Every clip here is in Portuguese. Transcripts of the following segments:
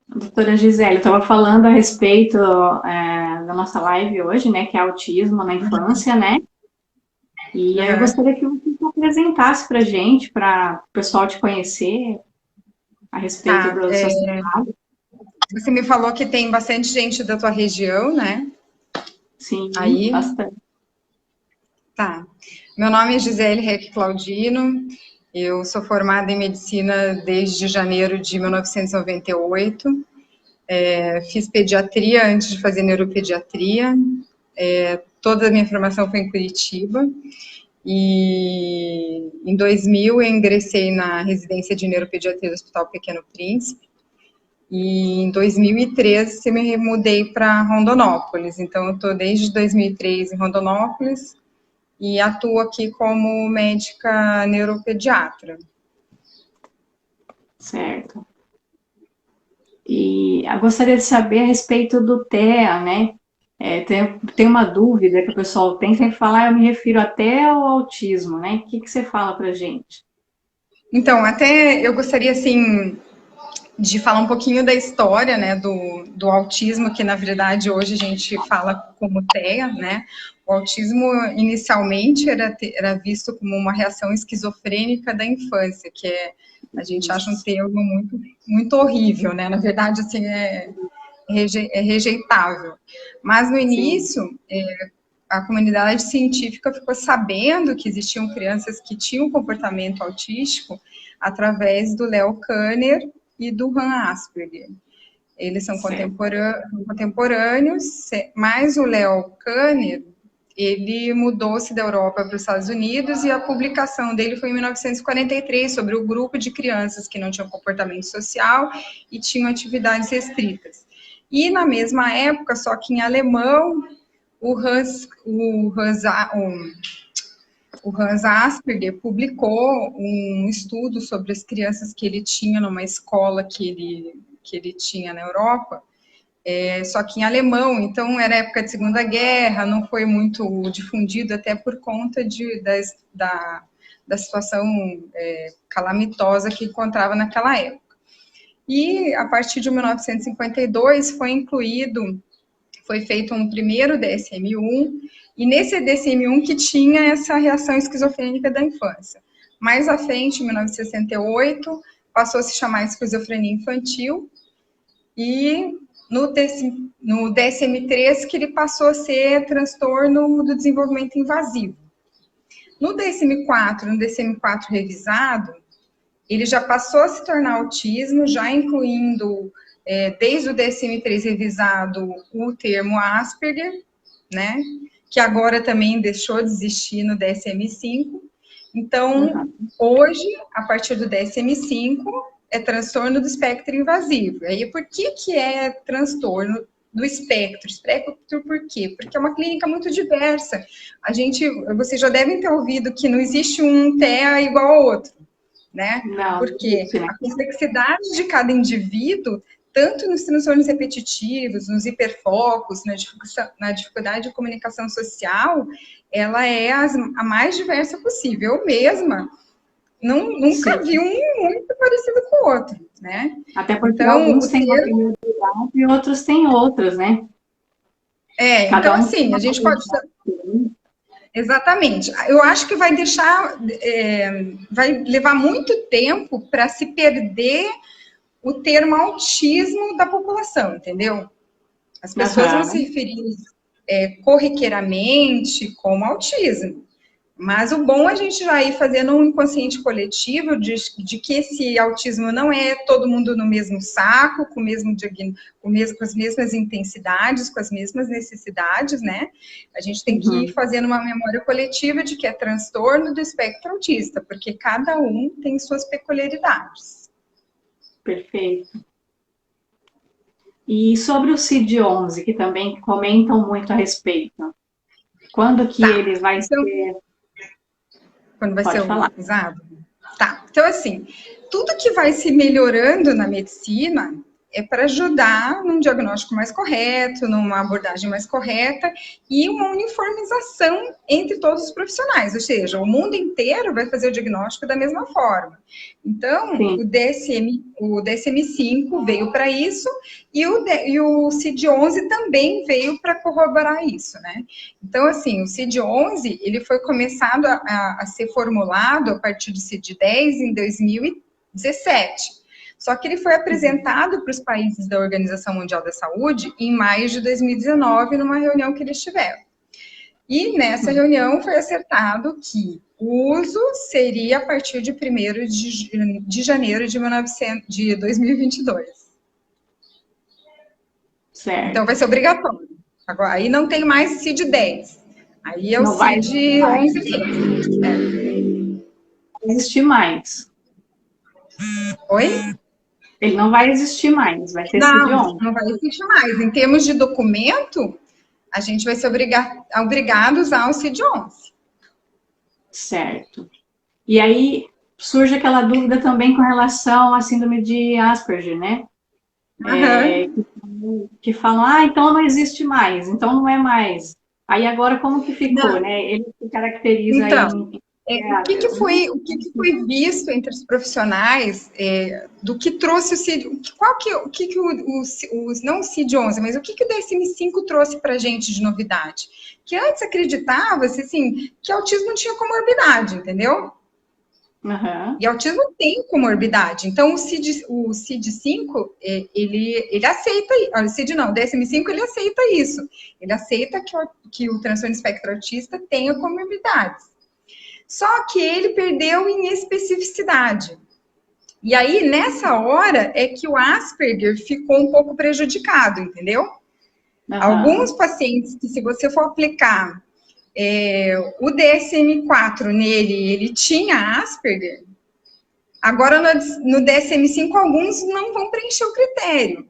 Doutora Gisele, eu estava falando a respeito da nossa live hoje, né, que é autismo na infância, né? E aí eu Aham. gostaria que você se apresentasse para a gente, para o pessoal te conhecer a respeito Tá. do seu trabalho. Você me falou que tem bastante gente da tua região, né? Sim, Aí, bastante. tá. Meu nome é Gisele Reck Claudino. Eu sou formada em medicina desde janeiro de 1998. Fiz pediatria antes de fazer neuropediatria. Toda a minha formação foi em Curitiba. E em 2000 eu ingressei na residência de neuropediatria do Hospital Pequeno Príncipe. E em 2013 eu me mudei para Rondonópolis. Então, eu estou desde 2003 em Rondonópolis e atuo aqui como médica neuropediatra. Certo. E eu gostaria de saber a respeito do TEA, né? Tem uma dúvida que o pessoal tem, sempre falar, eu me refiro a TEA ou autismo, né? O que que você fala para gente? Então, até eu gostaria, assim, de falar um pouquinho da história, né, do autismo, que na verdade hoje a gente fala como TEA, né? O autismo inicialmente era visto como uma reação esquizofrênica da infância, que a gente acha um Isso. termo muito horrível, né? Na verdade, assim, é rejeitável. Mas no Sim. início, a comunidade científica ficou sabendo que existiam crianças que tinham comportamento autístico através do Leo Kanner e do Han Asperger. Eles são Certo. contemporâneos, mas o Leo Kanner, ele mudou-se da Europa para os Estados Unidos e a publicação dele foi em 1943 sobre o grupo de crianças que não tinham comportamento social e tinham atividades restritas. E na mesma época, só que em alemão, o Hans Asperger publicou um estudo sobre as crianças que ele tinha numa escola que ele tinha na Europa, só que em alemão, então era época de Segunda Guerra, não foi muito difundido, até por conta da situação calamitosa que encontrava naquela época. E a partir de 1952 foi feito um primeiro DSM-1, e nesse DSM-1 que tinha essa reação esquizofrênica da infância. Mais à frente, em 1968, passou a se chamar esquizofrenia infantil, e no DSM-3 que ele passou a ser transtorno do desenvolvimento invasivo. No DSM-4 revisado, ele já passou a se tornar autismo, já incluindo, desde o DSM-3 revisado, o termo Asperger, né? Que agora também deixou de existir no DSM-5. Então, Uhum. hoje, a partir do DSM-5, é transtorno do espectro invasivo. E aí, por que é transtorno do espectro? Espectro por quê? Porque é uma clínica muito diversa. Vocês já devem ter ouvido que não existe um TEA igual ao outro, né? Não, não Porque existe, né? a complexidade de cada indivíduo, tanto nos transtornos repetitivos, nos hiperfocos, na dificuldade de comunicação social, ela é a mais diversa possível. Eu mesma nunca vi Sim. um muito parecido com o outro, né? Até porque Então, alguns têm uma peculiaridade e outros têm outras, né? então Cada um tem assim, a uma gente pode. peculiaridade. Exatamente. Eu acho que vai levar muito tempo para se perder o termo autismo da população, entendeu? As pessoas vão se Aham. referir corriqueiramente como autismo. Mas o bom é a gente já ir fazendo um inconsciente coletivo de que esse autismo não é todo mundo no mesmo saco, com as mesmas intensidades, com as mesmas necessidades, né? A gente tem que ir Uhum. fazendo uma memória coletiva de que é transtorno do espectro autista, porque cada um tem suas peculiaridades. Perfeito. E sobre o CID-11, que também comentam muito a respeito. Quando que Tá. ele vai Então, ser? quando vai ser Pode falar. usado? Tá. Então, assim, tudo que vai se melhorando na medicina é para ajudar num diagnóstico mais correto, numa abordagem mais correta e uma uniformização entre todos os profissionais, ou seja, o mundo inteiro vai fazer o diagnóstico da mesma forma. Então, Sim. o DSM-5 veio para isso e o CID-11 também veio para corroborar isso, né? Então, assim, o CID-11, ele foi começado a ser formulado a partir do CID-10 em 2017. Só que ele foi apresentado para os países da Organização Mundial da Saúde em maio de 2019, numa reunião que eles tiveram. E nessa reunião foi acertado que o uso seria a partir de 1º de janeiro de 2022. Certo. Então vai ser obrigatório. Agora, aí não tem mais CID-10. Aí é o Não vai CID-11. existir mais. Oi? Ele não vai existir mais, vai ter CID-11. Não vai existir mais. Em termos de documento, a gente vai ser obrigado a usar o CID-11. Certo. E aí surge aquela dúvida também com relação à síndrome de Asperger, né? Que falam, então não existe mais, então não é mais. Aí agora como que ficou, não. né? Ele se caracteriza então, em... o que foi visto entre os profissionais do que trouxe o CID, não o CID-11, mas o que o DSM-5 trouxe para a gente de novidade? Que antes acreditava-se, assim, que autismo tinha comorbidade, entendeu? Uhum. E autismo tem comorbidade. Então, o CID-5, ele aceita, o DSM-5, ele aceita isso. Ele aceita que o transtorno espectro autista tenha comorbidades. Só que ele perdeu em especificidade. E aí, nessa hora, é que o Asperger ficou um pouco prejudicado, entendeu? Uhum. Alguns pacientes que, se você for aplicar o DSM-4 nele, ele tinha Asperger. Agora, no DSM-5, alguns não vão preencher o critério.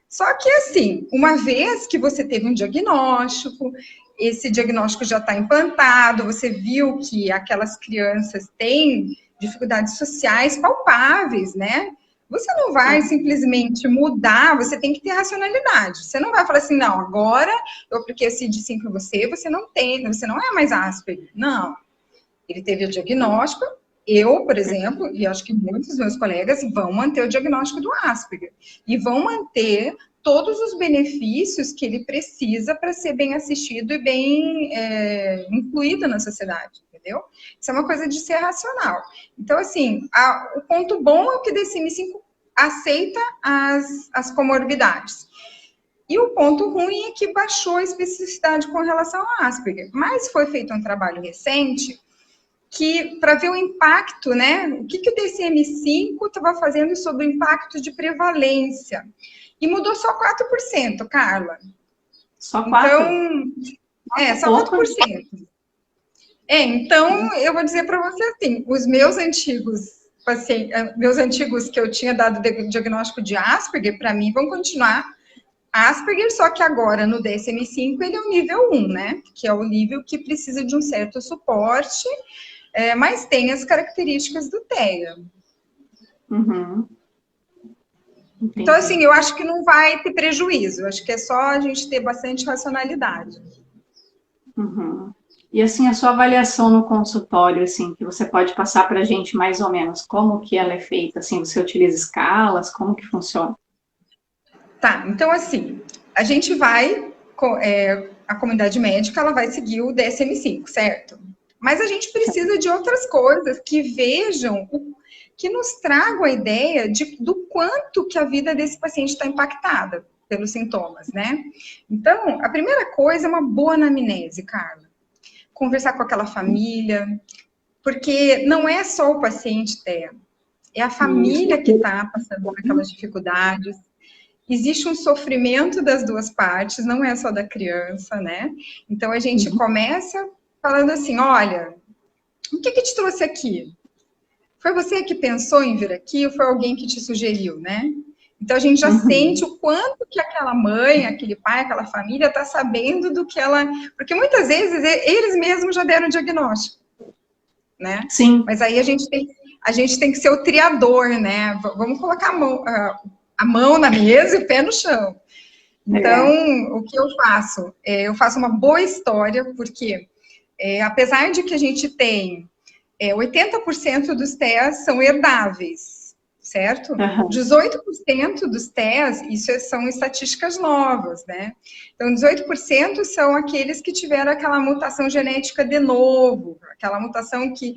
Só que, assim, uma vez que você teve um diagnóstico, esse diagnóstico já está implantado, você viu que aquelas crianças têm dificuldades sociais palpáveis, né? Você não vai simplesmente mudar, você tem que ter racionalidade. Você não vai falar assim, não, agora eu apliquei o CID-5 em você não é mais Asperger. Não. Ele teve o diagnóstico, eu, por exemplo, e acho que muitos dos meus colegas vão manter o diagnóstico do Asperger. E vão manter todos os benefícios que ele precisa para ser bem assistido e bem incluído na sociedade, entendeu? Isso é uma coisa de ser racional. Então, assim, o ponto bom é que o DSM-5 aceita as comorbidades. E o ponto ruim é que baixou a especificidade com relação ao Asperger. Mas foi feito um trabalho recente para ver o impacto, né? O que o DSM-5 estava fazendo sobre o impacto de prevalência. E mudou só 4%, Carla. Só 4%? Então, só 4%. Então, eu vou dizer para você assim, os meus antigos que eu tinha dado diagnóstico de Asperger, para mim, vão continuar Asperger, só que agora no DSM-5 ele é o nível 1, né? Que é o nível que precisa de um certo suporte, mas tem as características do TEA. Uhum. Então, assim, eu acho que não vai ter prejuízo. Acho que é só a gente ter bastante racionalidade. Uhum. E, assim, a sua avaliação no consultório, assim, que você pode passar para a gente mais ou menos, como que ela é feita? Assim, você utiliza escalas? Como que funciona? Tá, então, assim, a gente vai... a comunidade médica, ela vai seguir o DSM-5, certo? Mas a gente precisa de outras coisas que vejam, que nos tragam a ideia do quanto que a vida desse paciente está impactada pelos sintomas, né? Então, a primeira coisa é uma boa anamnese, Carla. Conversar com aquela família, porque não é só o paciente TEA, é a família que está passando por aquelas dificuldades. Existe um sofrimento das duas partes, não é só da criança, né? Então, a gente começa falando assim, olha, o que te trouxe aqui? Foi você que pensou em vir aqui ou foi alguém que te sugeriu, né? Então, a gente já sente o quanto que aquela mãe, aquele pai, aquela família está sabendo do que ela... Porque muitas vezes eles mesmos já deram o diagnóstico, né? Sim. Mas aí a gente tem que ser o triador, né? Vamos colocar a mão na mesa e o pé no chão. Então, o que eu faço? Eu faço uma boa história, porque apesar de que a gente tem 80% dos TEAs são herdáveis, certo? 18% dos TEAs, isso são estatísticas novas, né? Então, 18% são aqueles que tiveram aquela mutação genética de novo, aquela mutação que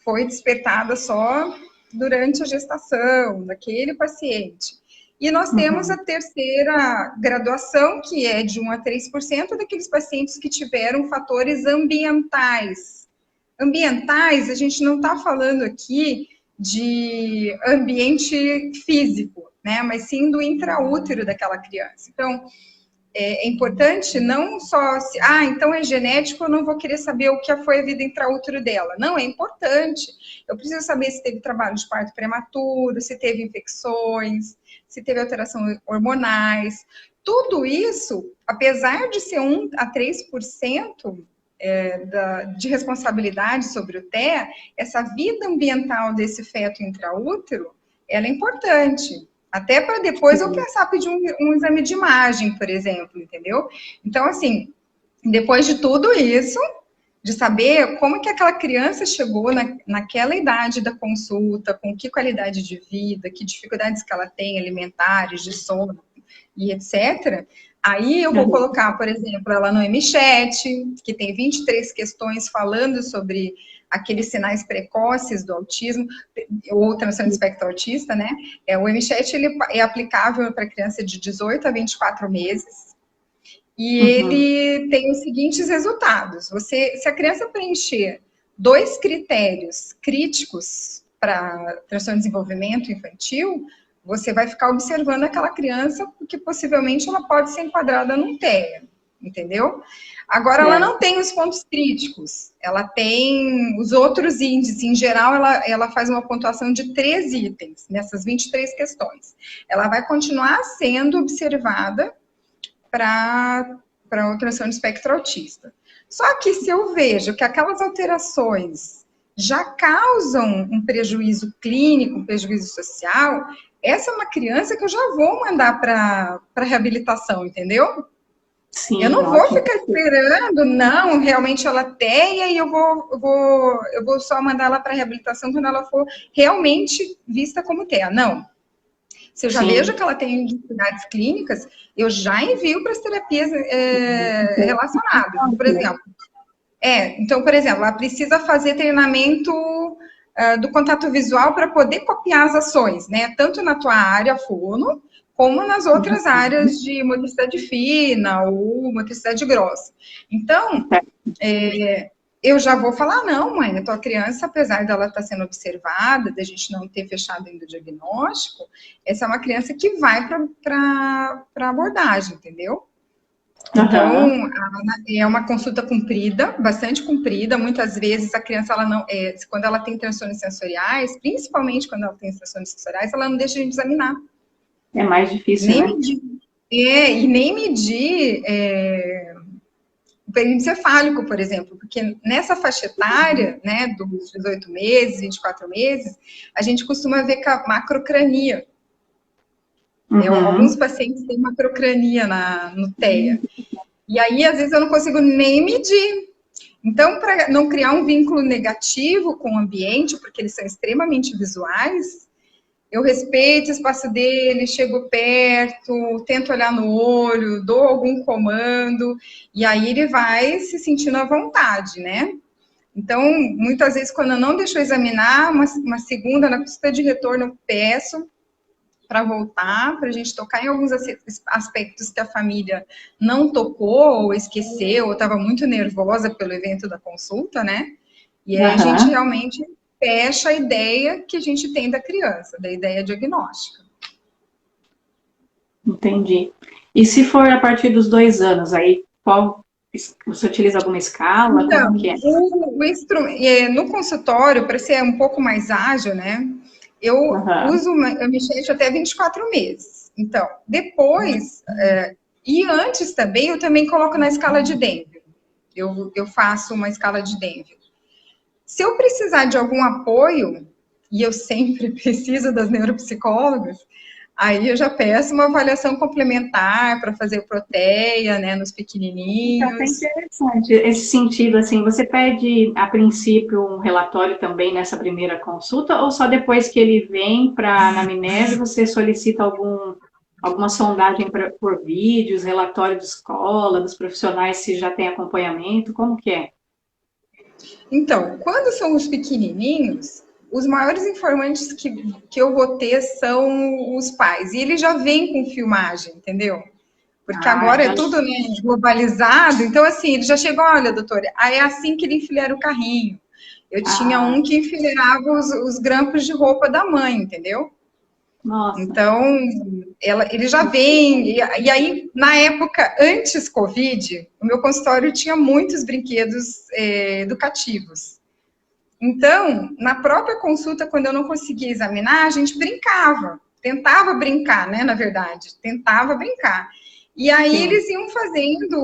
foi despertada só durante a gestação daquele paciente. E nós temos a terceira graduação, que é de 1 a 3% daqueles pacientes que tiveram fatores ambientais. Ambientais, a gente não está falando aqui de ambiente físico, né? Mas sim do intraútero daquela criança. Então, é importante não só então é genético, eu não vou querer saber o que foi a vida intraútero dela. Não, é importante. Eu preciso saber se teve trabalho de parto prematuro, se teve infecções, se teve alterações hormonais. Tudo isso, apesar de ser 1 a 3% de responsabilidade sobre o TEA, essa vida ambiental desse feto intraútero, ela é importante. Até para depois eu pensar pedir um exame de imagem, por exemplo, entendeu? Então, assim, depois de tudo isso, de saber como que aquela criança chegou naquela idade da consulta, com que qualidade de vida, que dificuldades que ela tem, alimentares, de sono e etc., aí eu vou colocar, por exemplo, ela no MChat, que tem 23 questões falando sobre aqueles sinais precoces do autismo, ou transtorno de espectro autista, né? O MChat, ele é aplicável para criança de 18 a 24 meses, e ele tem os seguintes resultados. Se a criança preencher 2 critérios críticos para transtorno de desenvolvimento infantil, você vai ficar observando aquela criança, porque possivelmente ela pode ser enquadrada num TEA, entendeu? Agora, ela não tem os pontos críticos, ela tem os outros índices. Em geral, ela faz uma pontuação de 3 itens, nessas 23 questões. Ela vai continuar sendo observada para o transtorno de espectro autista. Só que se eu vejo que aquelas alterações já causam um prejuízo clínico, um prejuízo social, essa é uma criança que eu já vou mandar para reabilitação, entendeu? Sim, eu não vou ficar esperando, não, realmente ela tem, e eu vou só mandar ela para reabilitação quando ela for realmente vista como TEA. Não. Se eu já vejo que ela tem dificuldades clínicas, eu já envio para as terapias relacionadas. Então, por exemplo, ela precisa fazer treinamento do contato visual para poder copiar as ações, né? Tanto na tua área fono, como nas outras áreas de motricidade fina ou motricidade grossa. Então, eu já vou falar, não, mãe, a tua criança, apesar dela estar sendo observada, da gente não ter fechado ainda o diagnóstico, essa é uma criança que vai para abordagem, entendeu? Então, é uma consulta comprida, bastante comprida. Muitas vezes a criança, quando ela tem transtornos sensoriais, principalmente quando ela tem transtornos sensoriais, ela não deixa de examinar. É mais difícil, nem né? Medir, e nem medir o período encefálico, por exemplo, porque nessa faixa etária, né, dos 18 meses, 24 meses, a gente costuma ver macrocrania. Alguns pacientes têm macrocrania no TEA. E aí, às vezes, eu não consigo nem medir. Então, para não criar um vínculo negativo com o ambiente, porque eles são extremamente visuais, eu respeito o espaço dele, chego perto, tento olhar no olho, dou algum comando, e aí ele vai se sentindo à vontade, né? Então, muitas vezes, quando eu não deixo eu examinar, uma segunda, na consulta de retorno, eu peço para voltar, para a gente tocar em alguns aspectos que a família não tocou, ou esqueceu, ou estava muito nervosa pelo evento da consulta, né? E aí a gente realmente fecha a ideia que a gente tem da criança, da ideia diagnóstica. Entendi. E se for a partir dos 2 anos, aí você utiliza alguma escala? Então, como que é? No consultório, para ser um pouco mais ágil, né? Eu uso o MChat até 24 meses. Então, depois, e antes também, eu também coloco na escala de Denver. Eu faço uma escala de Denver. Se eu precisar de algum apoio, e eu sempre preciso das neuropsicólogas, Aí eu já peço uma avaliação complementar para fazer proteia, né, nos Então, é pequenininhos. interessante esse sentido, assim, você pede, a princípio, um relatório também nessa primeira consulta, ou só depois que ele vem para a anamnese, você solicita alguma sondagem por vídeos, relatório de escola, dos profissionais, se já tem acompanhamento, como que é? Então, quando são os pequenininhos, os maiores informantes que eu vou ter são os pais. E eles já vêm com filmagem, entendeu? Porque Ah, agora é então, tudo, né, globalizado. Então, assim, ele já chegou, olha, doutora, aí é assim que ele enfileira o carrinho. Eu tinha ah, um que enfileirava os grampos de roupa da mãe, entendeu? nossa, Então, ele já vem. E aí, na época, antes Covid, o meu consultório tinha muitos brinquedos educativos. Então, na própria consulta, quando eu não conseguia examinar, a gente brincava, tentava brincar, né? Na verdade, tentava brincar. E aí sim. eles iam fazendo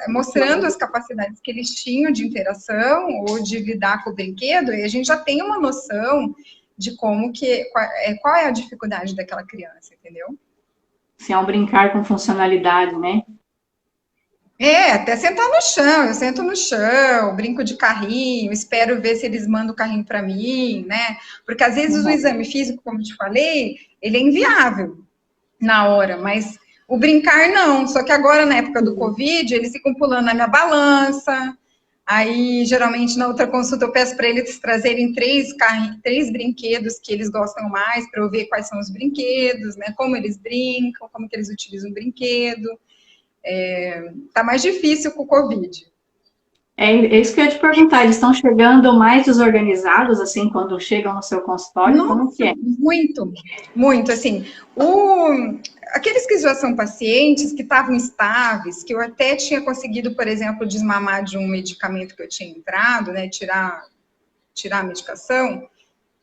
mostrando as capacidades que eles tinham de interação ou de lidar com o brinquedo, e a gente já tem uma noção de qual é a dificuldade daquela criança, entendeu? Se é um brincar com funcionalidade, né? Até sentar no chão, eu sento no chão, brinco de carrinho, espero ver se eles mandam o carrinho para mim, né? Porque às vezes o Uhum. exame físico, como eu te falei, ele é inviável na hora, mas o brincar não. Só que agora, na época do Covid, eles ficam pulando na minha balança. Aí, geralmente, na outra consulta, eu peço para eles trazerem três brinquedos que eles gostam mais, para eu ver quais são os brinquedos, né? Como eles brincam, como que eles utilizam o brinquedo. Tá mais difícil com o Covid. É isso que eu ia te perguntar, eles estão chegando mais desorganizados, assim, quando chegam no seu consultório, como que Nossa, é? muito, muito, assim, aqueles que já são pacientes, que estavam estáveis, que eu até tinha conseguido, por exemplo, desmamar de um medicamento que eu tinha entrado, né, tirar a medicação,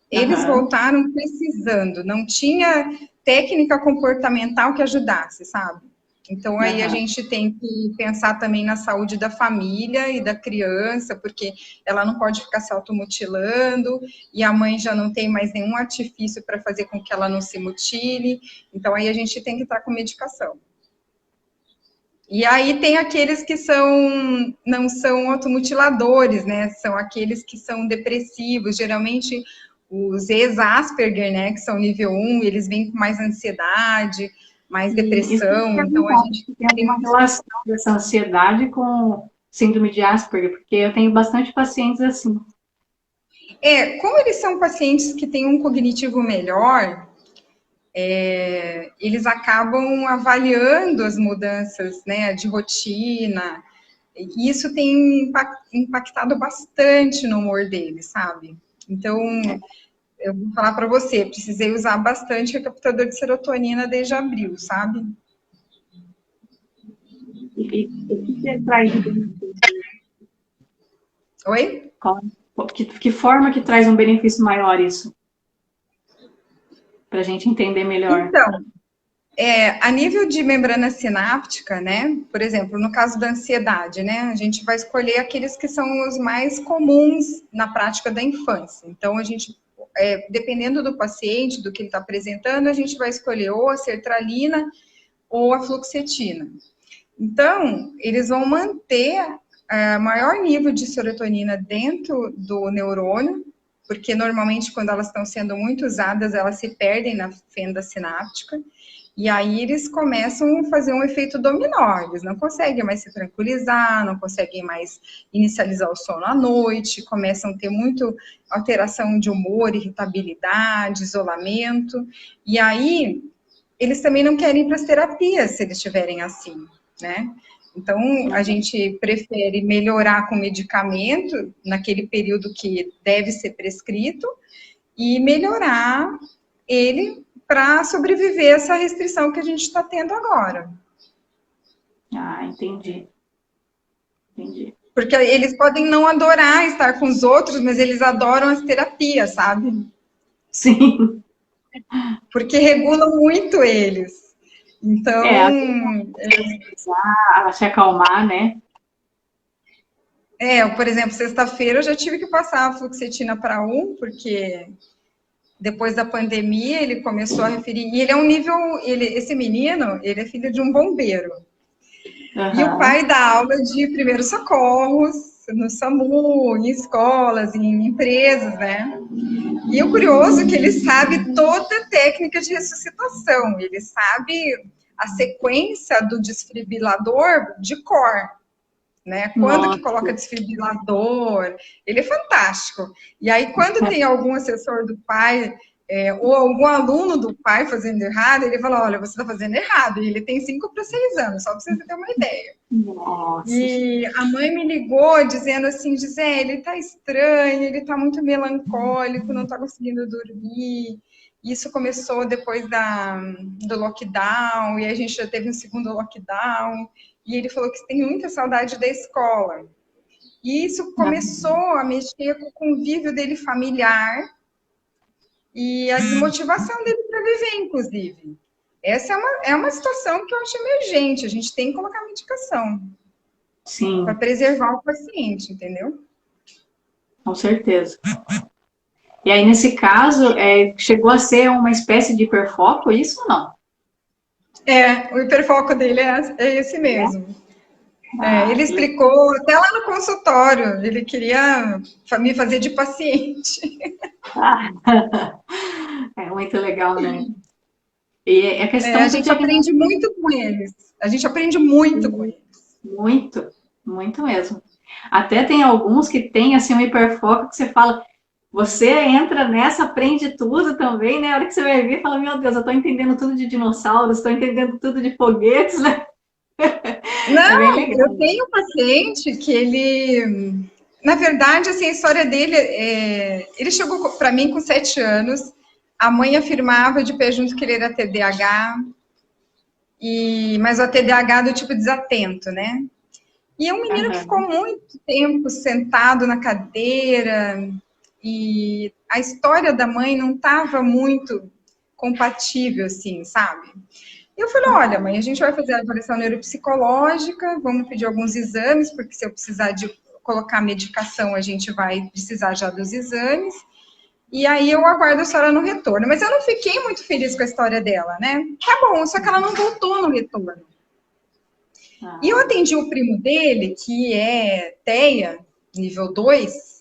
eles Aham. voltaram precisando, não tinha técnica comportamental que ajudasse, sabe? Então, aí a Aham. gente tem que pensar também na saúde da família e da criança, porque ela não pode ficar se automutilando, e a mãe já não tem mais nenhum artifício para fazer com que ela não se mutile. Então, aí a gente tem que estar com medicação. E aí tem aqueles que não são automutiladores, né? São aqueles que são depressivos, geralmente os ex-Asperger, né? Que são nível 1, eles vêm com mais ansiedade, mais E isso que eu ia depressão, então a perguntar, gente se tem tem alguma relação dessa ansiedade com síndrome de Asperger, porque eu tenho bastante pacientes assim. como eles são pacientes que têm um cognitivo melhor, eles acabam avaliando as mudanças, né, de rotina, e isso tem impactado bastante no humor deles, sabe? Então, eu vou falar para você, precisei usar bastante recaptador de serotonina desde abril, sabe? O que que traz de benefício? Oi? Que forma que traz um benefício maior isso? Para a gente entender melhor. Então, a nível de membrana sináptica, né? Por exemplo, no caso da ansiedade, né? A gente vai escolher aqueles que são os mais comuns na prática da infância. Então, a gente, dependendo do paciente, do que ele está apresentando, a gente vai escolher ou a sertralina ou a fluoxetina. Então, eles vão manter maior nível de serotonina dentro do neurônio, porque normalmente quando elas estão sendo muito usadas, elas se perdem na fenda sináptica, e aí eles começam a fazer um efeito dominó, eles não conseguem mais se tranquilizar, não conseguem mais inicializar o sono à noite, começam a ter muito alteração de humor, irritabilidade, isolamento, e aí eles também não querem ir para as terapias se eles estiverem assim, né? Então, a gente prefere melhorar com medicamento naquele período que deve ser prescrito e melhorar ele para sobreviver a essa restrição que a gente está tendo agora. Ah, entendi. Entendi. Porque eles podem não adorar estar com os outros, mas eles adoram as terapias, sabe? Sim. Porque regulam muito eles. Então, Às vezes a se acalmar, né? por exemplo, sexta-feira eu já tive que passar a fluoxetina para um, porque depois da pandemia, ele começou a referir, e ele é um nível, esse menino, ele é filho de um bombeiro. E o pai dá aula de primeiros socorros no SAMU, em escolas, em empresas, né? E o curioso é que ele sabe toda a técnica de ressuscitação, ele sabe a sequência do desfibrilador de cor, né? Quando que coloca desfibrilador, ele é fantástico. E aí, quando tem algum assessor do pai, ou algum aluno do pai fazendo errado, ele fala, olha, você está fazendo errado. E ele tem 5 para 6 anos, só para você ter uma ideia. Nossa. E a mãe me ligou dizendo assim, Gisele, ele está estranho, ele está muito melancólico, não está conseguindo dormir. Isso começou depois do lockdown, e a gente já teve um segundo lockdown, e ele falou que tem muita saudade da escola. E isso começou a mexer com o convívio dele familiar e a desmotivação dele para viver, inclusive. Essa é uma situação que eu acho emergente, a gente tem que colocar medicação. Sim. Para preservar o paciente, entendeu? Com certeza. E aí, nesse caso, chegou a ser uma espécie de hiperfoco, isso ou não? O hiperfoco dele é esse mesmo. Ele explicou até lá no consultório, ele queria me fazer de paciente. É muito legal, né? E a questão a gente aprende muito com eles. A gente aprende muito com eles. Muito, muito mesmo. Até tem alguns que tem assim um hiperfoco que você fala, você entra nessa, aprende tudo também, né? A hora que você vai ver, fala, meu Deus, eu tô entendendo tudo de dinossauros, tô entendendo tudo de foguetes, né? Não, eu tenho um paciente que ele, na verdade, assim, a história dele, ele chegou para mim com 7 anos, a mãe afirmava de pé junto que ele era TDAH, mas o TDAH do tipo desatento, né? E é um menino que ficou muito tempo sentado na cadeira, e a história da mãe não estava muito compatível, assim, sabe? E eu falei, olha, mãe, a gente vai fazer a avaliação neuropsicológica, vamos pedir alguns exames, porque se eu precisar de colocar medicação, a gente vai precisar já dos exames. E aí eu aguardo a senhora no retorno. Mas eu não fiquei muito feliz com a história dela, né? Tá bom, só que ela não voltou no retorno. E eu atendi o primo dele, que é TEA, nível 2,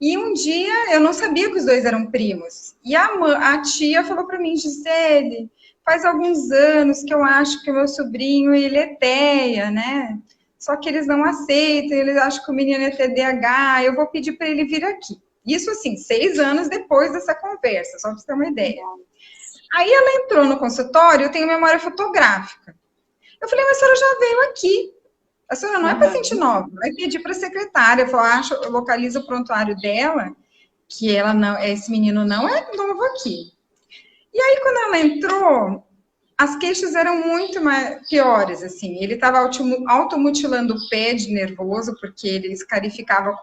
e um dia eu não sabia que os dois eram primos. E a tia falou para mim, Gisele, faz alguns anos que eu acho que o meu sobrinho, ele é TEA, né? Só que eles não aceitam, eles acham que o menino é TDAH, eu vou pedir para ele vir aqui. Isso, assim, 6 anos depois dessa conversa, só para você ter uma ideia. Aí ela entrou no consultório, eu tenho memória fotográfica. Eu falei, mas a senhora já veio aqui. A senhora não é paciente nova, vai pedir para a secretária. Eu localizo o prontuário dela, que ela não, esse menino não é novo aqui. E aí, quando ela entrou, as queixas eram muito piores, assim. Ele estava automutilando o pé de nervoso, porque ele escarificava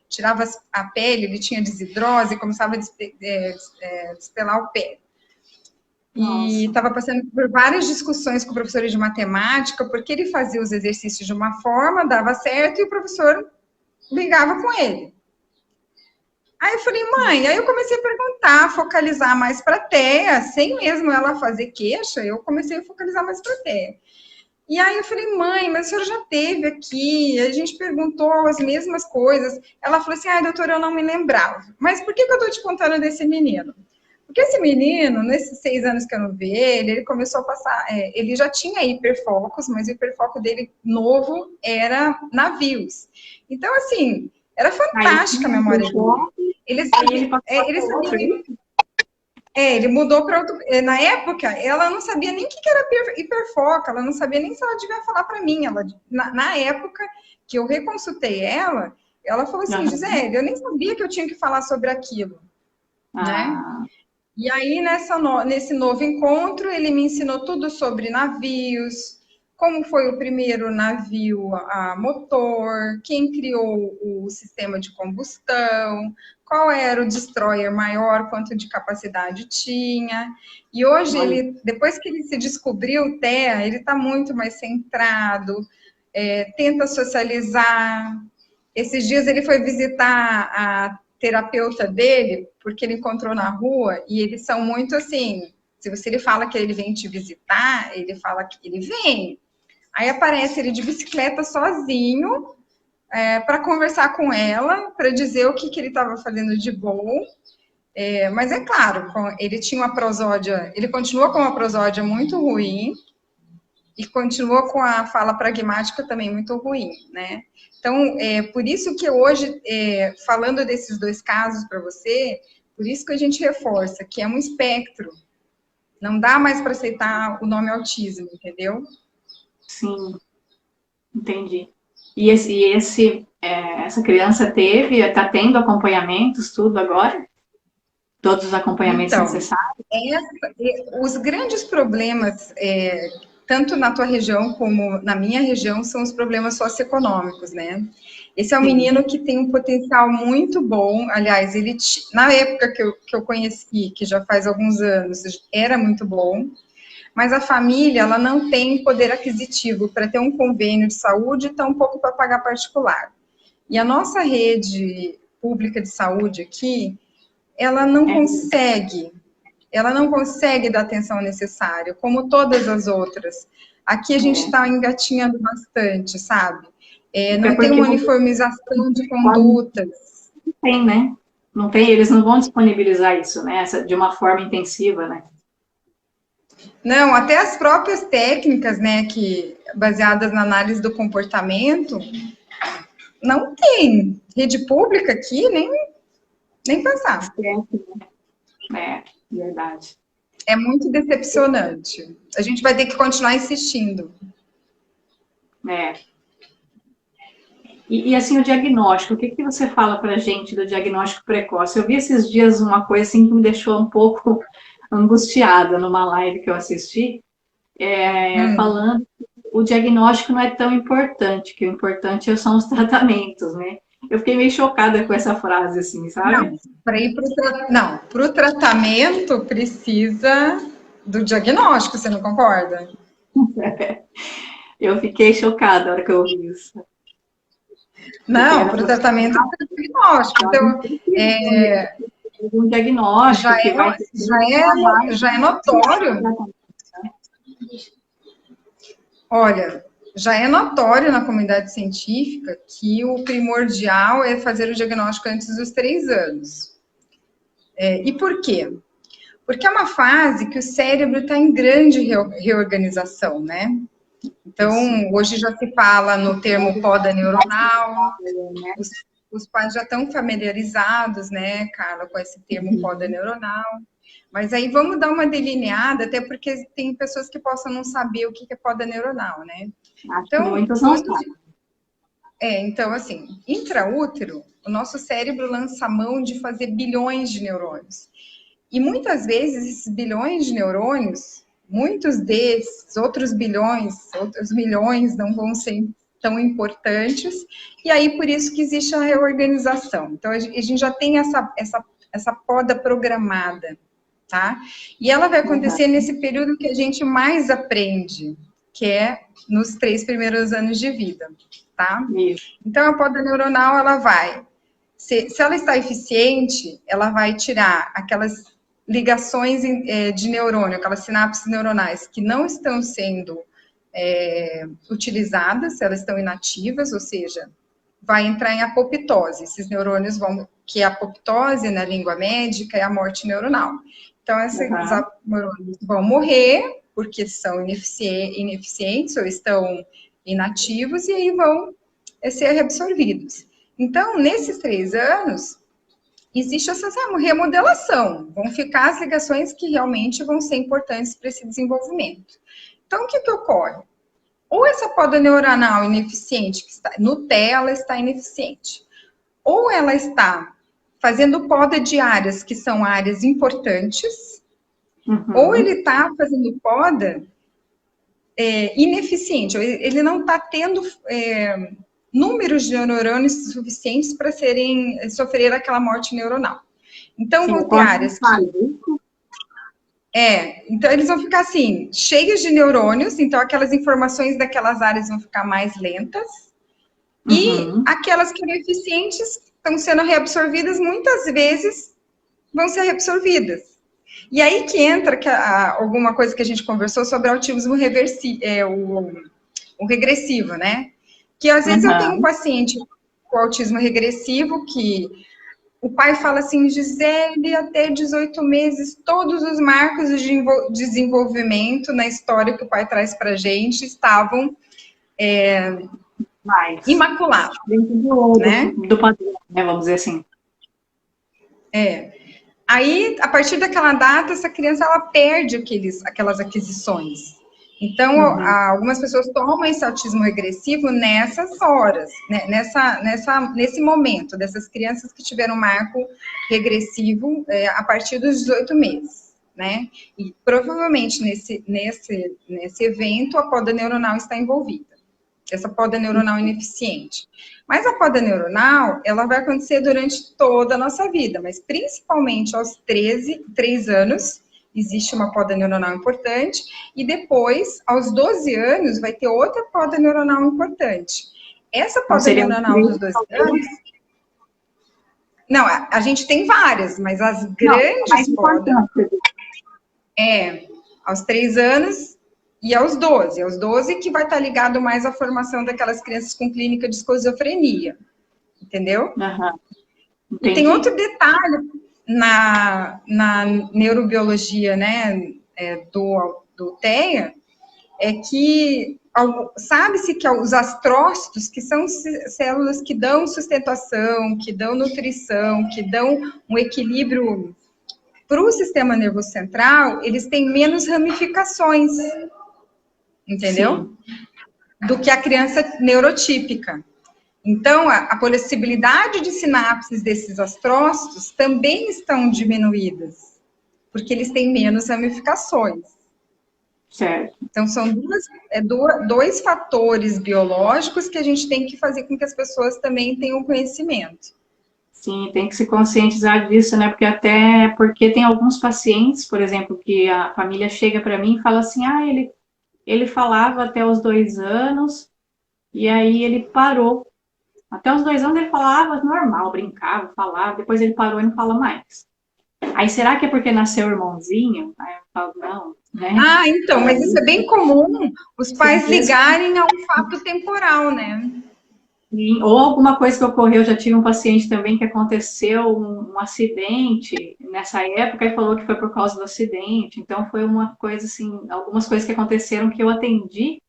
tirava a pele, ele tinha desidrose e começava a despelar o pé. E estava passando por várias discussões com o professor de matemática, porque ele fazia os exercícios de uma forma, dava certo, e o professor brigava com ele. Aí eu falei, mãe, aí eu comecei a perguntar, focalizar mais para a TEA, sem mesmo ela fazer queixa, eu comecei a focalizar mais para a TEA. E aí eu falei, mãe, mas a senhora já teve aqui, a gente perguntou as mesmas coisas. Ela falou assim, doutora, eu não me lembrava. Mas por que eu estou te contando desse menino? Porque esse menino, nesses 6 anos que eu não vi ele começou a passar, ele já tinha hiperfocos, mas o hiperfoco dele novo era navios. Então, assim, era fantástica a memória dele. Ele mudou para outro. Na época, ela não sabia nem o que era hiperfoco, ela não sabia nem se ela devia falar para mim. Na época que eu reconsultei ela falou assim, Gisele, eu nem sabia que eu tinha que falar sobre aquilo. Né? E aí, nesse novo encontro, ele me ensinou tudo sobre navios, como foi o primeiro navio a motor, quem criou o sistema de combustão, qual era o destroyer maior, quanto de capacidade tinha. E hoje, depois que ele se descobriu o TEA, ele está muito mais centrado, tenta socializar. Esses dias ele foi visitar terapeuta dele, porque ele encontrou na rua, e eles são muito assim, se você ele fala que ele vem te visitar, ele fala que ele vem. Aí aparece ele de bicicleta sozinho, para conversar com ela, para dizer o que ele estava fazendo de bom. Mas é claro, ele tinha uma prosódia, ele continua com uma prosódia muito ruim, e continua com a fala pragmática também muito ruim, né? Então, por isso que hoje, falando desses dois casos para você, por isso que a gente reforça que é um espectro. Não dá mais para aceitar o nome autismo, entendeu? Sim, entendi. E essa criança está tendo acompanhamentos, tudo agora? Todos os acompanhamentos Então, necessários? Os grandes problemas, tanto na tua região como na minha região, são os problemas socioeconômicos, né? Esse é um menino que tem um potencial muito bom. Aliás, ele, na época que eu conheci, que já faz alguns anos, era muito bom. Mas a família, ela não tem poder aquisitivo para ter um convênio de saúde, tampouco para pagar particular. E a nossa rede pública de saúde aqui, ela não consegue dar atenção necessária, como todas as outras. Aqui a gente está engatinhando bastante, sabe? Não tem uma uniformização de condutas. Não tem, né? Não tem, eles não vão disponibilizar isso, né? De uma forma intensiva, né? Não, até as próprias técnicas, né, baseadas na análise do comportamento, não tem. Rede pública aqui, nem pensar. É, verdade. É muito decepcionante. A gente vai ter que continuar insistindo. E assim, o diagnóstico, o que você fala para a gente do diagnóstico precoce? Eu vi esses dias uma coisa assim que me deixou um pouco angustiada numa live que eu assisti, falando que o diagnóstico não é tão importante, que o importante são os tratamentos, né? Eu fiquei meio chocada com essa frase, assim, sabe? Para o tratamento precisa do diagnóstico, você não concorda? Eu fiquei chocada na hora que eu ouvi isso. Não, para o tratamento é do diagnóstico. Então, um diagnóstico já é notório. Olha, já é notório na comunidade científica que o primordial é fazer o diagnóstico antes dos 3 anos. E por quê? Porque é uma fase que o cérebro está em grande reorganização, né? Então, hoje já se fala no termo poda neuronal, os pais já estão familiarizados, né, Carla, com esse termo poda neuronal. Mas aí vamos dar uma delineada, até porque tem pessoas que possam não saber o que é poda neuronal, né? Então, muitas não sabem. Então, assim, intraútero, o nosso cérebro lança mão de fazer bilhões de neurônios. E muitas vezes esses bilhões de neurônios, muitos desses, outros milhões não vão ser tão importantes, e aí por isso que existe a reorganização. Então, a gente já tem essa poda programada, tá? E ela vai acontecer nesse período que a gente mais aprende, que é nos 3 primeiros anos de vida, tá? Então, a poda neuronal, ela vai, se ela está eficiente, ela vai tirar aquelas ligações de neurônio, aquelas sinapses neuronais que não estão sendo utilizadas, elas estão inativas, ou seja, vai entrar em apoptose. Esses neurônios que a apoptose na língua médica é a morte neuronal. Então, esses neurônios vão morrer porque são ineficientes ou estão inativos e aí vão ser reabsorvidos. Então, nesses 3 anos, existe essa remodelação. Vão ficar as ligações que realmente vão ser importantes para esse desenvolvimento. Então, o que ocorre? Ou essa poda neuronal ineficiente, que está no TEA, ela está ineficiente. Ou ela está fazendo poda de áreas que são áreas importantes, ou ele está fazendo poda ineficiente, ele não está tendo números de neurônios suficientes para sofrer aquela morte neuronal. Então, vão ter áreas que... então eles vão ficar assim, cheios de neurônios, então aquelas informações daquelas áreas vão ficar mais lentas, e aquelas que eram eficientes estão sendo reabsorvidas, muitas vezes vão ser reabsorvidas. E aí que entra alguma coisa que a gente conversou sobre autismo o regressivo, né? Que às vezes eu tenho um paciente com autismo regressivo que o pai fala assim, Gisele, até 18 meses, todos os marcos de desenvolvimento na história que o pai traz para a gente estavam imaculados. Dentro do padrão, né, vamos dizer assim. Aí, a partir daquela data, essa criança ela perde aquelas aquisições. Então, algumas pessoas tomam esse autismo regressivo nessas horas, né? Nesse momento, dessas crianças que tiveram marco regressivo a partir dos 18 meses, né? E provavelmente nesse evento a poda neuronal está envolvida, essa poda neuronal ineficiente. Mas a poda neuronal, ela vai acontecer durante toda a nossa vida, mas principalmente aos 3 anos, existe uma poda neuronal importante, e depois, aos 12 anos, vai ter outra poda neuronal importante. Essa poda neuronal dos 12 anos... Não, a gente tem várias, mas as grandes podas... aos 3 anos e aos 12. Aos 12 que vai estar ligado mais à formação daquelas crianças com clínica de esquizofrenia. Entendeu? E tem outro detalhe na neurobiologia, né, do TEA, é que sabe-se que os astrócitos, que são células que dão sustentação, que dão nutrição, que dão um equilíbrio para o sistema nervoso central, eles têm menos ramificações, entendeu? Sim. Do que a criança neurotípica. Então, a possibilidade de sinapses desses astrócitos também estão diminuídas, porque eles têm menos ramificações. Certo. Então, são dois fatores biológicos que a gente tem que fazer com que as pessoas também tenham conhecimento. Sim, tem que se conscientizar disso, né? Porque tem alguns pacientes, por exemplo, que a família chega para mim e fala assim, ele falava até os 2 anos, e aí ele parou. Até os 2 anos ele falava normal, brincava, falava, depois ele parou e não fala mais. Aí será que é porque nasceu irmãozinho? Aí eu falo, não, né? Então, mas isso é bem comum, os pais ligarem a um fato temporal, né? Sim, ou alguma coisa que ocorreu, já tive um paciente também que aconteceu um acidente nessa época e falou que foi por causa do acidente. Então foi uma coisa assim, algumas coisas que aconteceram que eu atendi,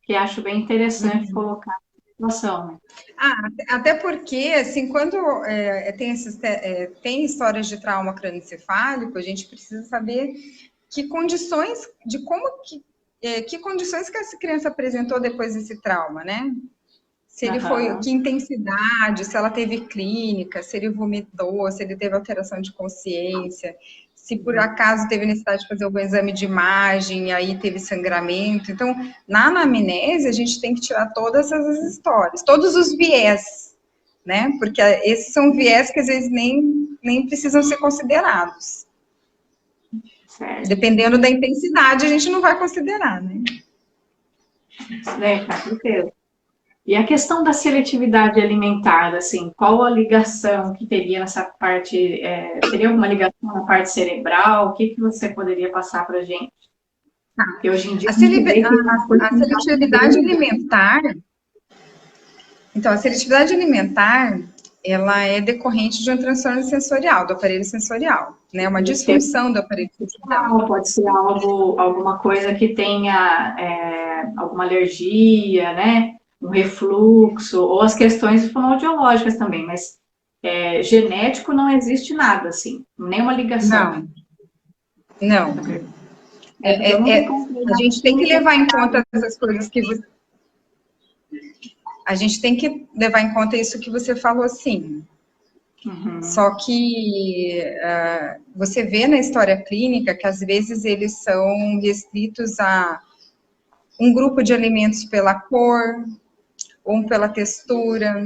que acho bem interessante colocar na situação, né? Até porque, assim, quando tem histórias de trauma crânioencefálico, a gente precisa saber que condições que essa criança apresentou depois desse trauma, né? Se ele que intensidade, se ela teve clínica, se ele vomitou, se ele teve alteração de consciência, se por acaso teve necessidade de fazer algum exame de imagem e aí teve sangramento. Então, na anamnese, a gente tem que tirar todas essas histórias, todos os viés, né? Porque esses são viés que às vezes nem precisam ser considerados. Certo. Dependendo da intensidade, a gente não vai considerar, né? Com certeza. E a questão da seletividade alimentar, assim, qual a ligação que teria nessa parte, teria alguma ligação na parte cerebral? O que você poderia passar para a gente? Porque hoje em dia... A seletividade alimentar... Então, a seletividade alimentar, ela é decorrente de um transtorno sensorial, do aparelho sensorial, né? Uma disfunção do aparelho sensorial. Pode ser alguma coisa que tenha alguma alergia, né? Um refluxo, ou as questões fonoaudiológicas também, mas genético não existe nada, assim, nenhuma ligação. Não. A gente tem que levar em conta essas coisas que você... A gente tem que levar em conta isso que você falou, assim. Só que você vê na história clínica que, às vezes, eles são restritos a um grupo de alimentos pela cor, ou pela textura,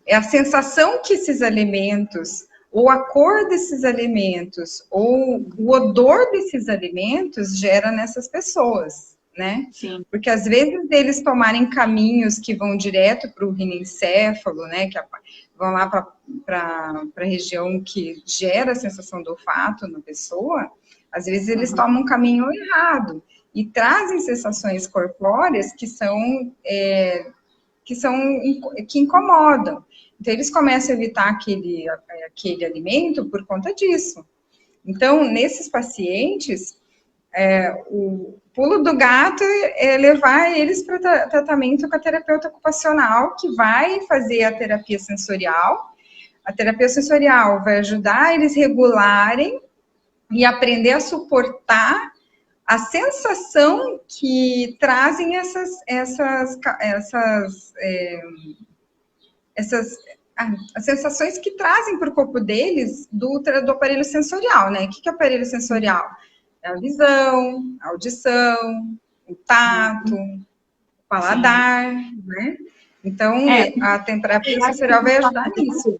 é a sensação que esses alimentos, ou a cor desses alimentos, ou o odor desses alimentos gera nessas pessoas. né? Sim. Porque às vezes eles tomarem caminhos que vão direto para o rinencéfalo, né? Que vão lá para a região que gera a sensação do olfato na pessoa, às vezes eles tomam um caminho errado e trazem sensações corpóreas que incomodam. Então, eles começam a evitar aquele alimento por conta disso. Então, nesses pacientes, o pulo do gato é levar eles para tratamento com a terapeuta ocupacional, que vai fazer a terapia sensorial. A terapia sensorial vai ajudar eles regularem e aprender a suportar a sensação que trazem as sensações que trazem para o corpo deles do aparelho sensorial, né? O que é o aparelho sensorial? É a visão, a audição, o tato, o paladar, né? Então, a terapia sensorial vai ajudar nisso.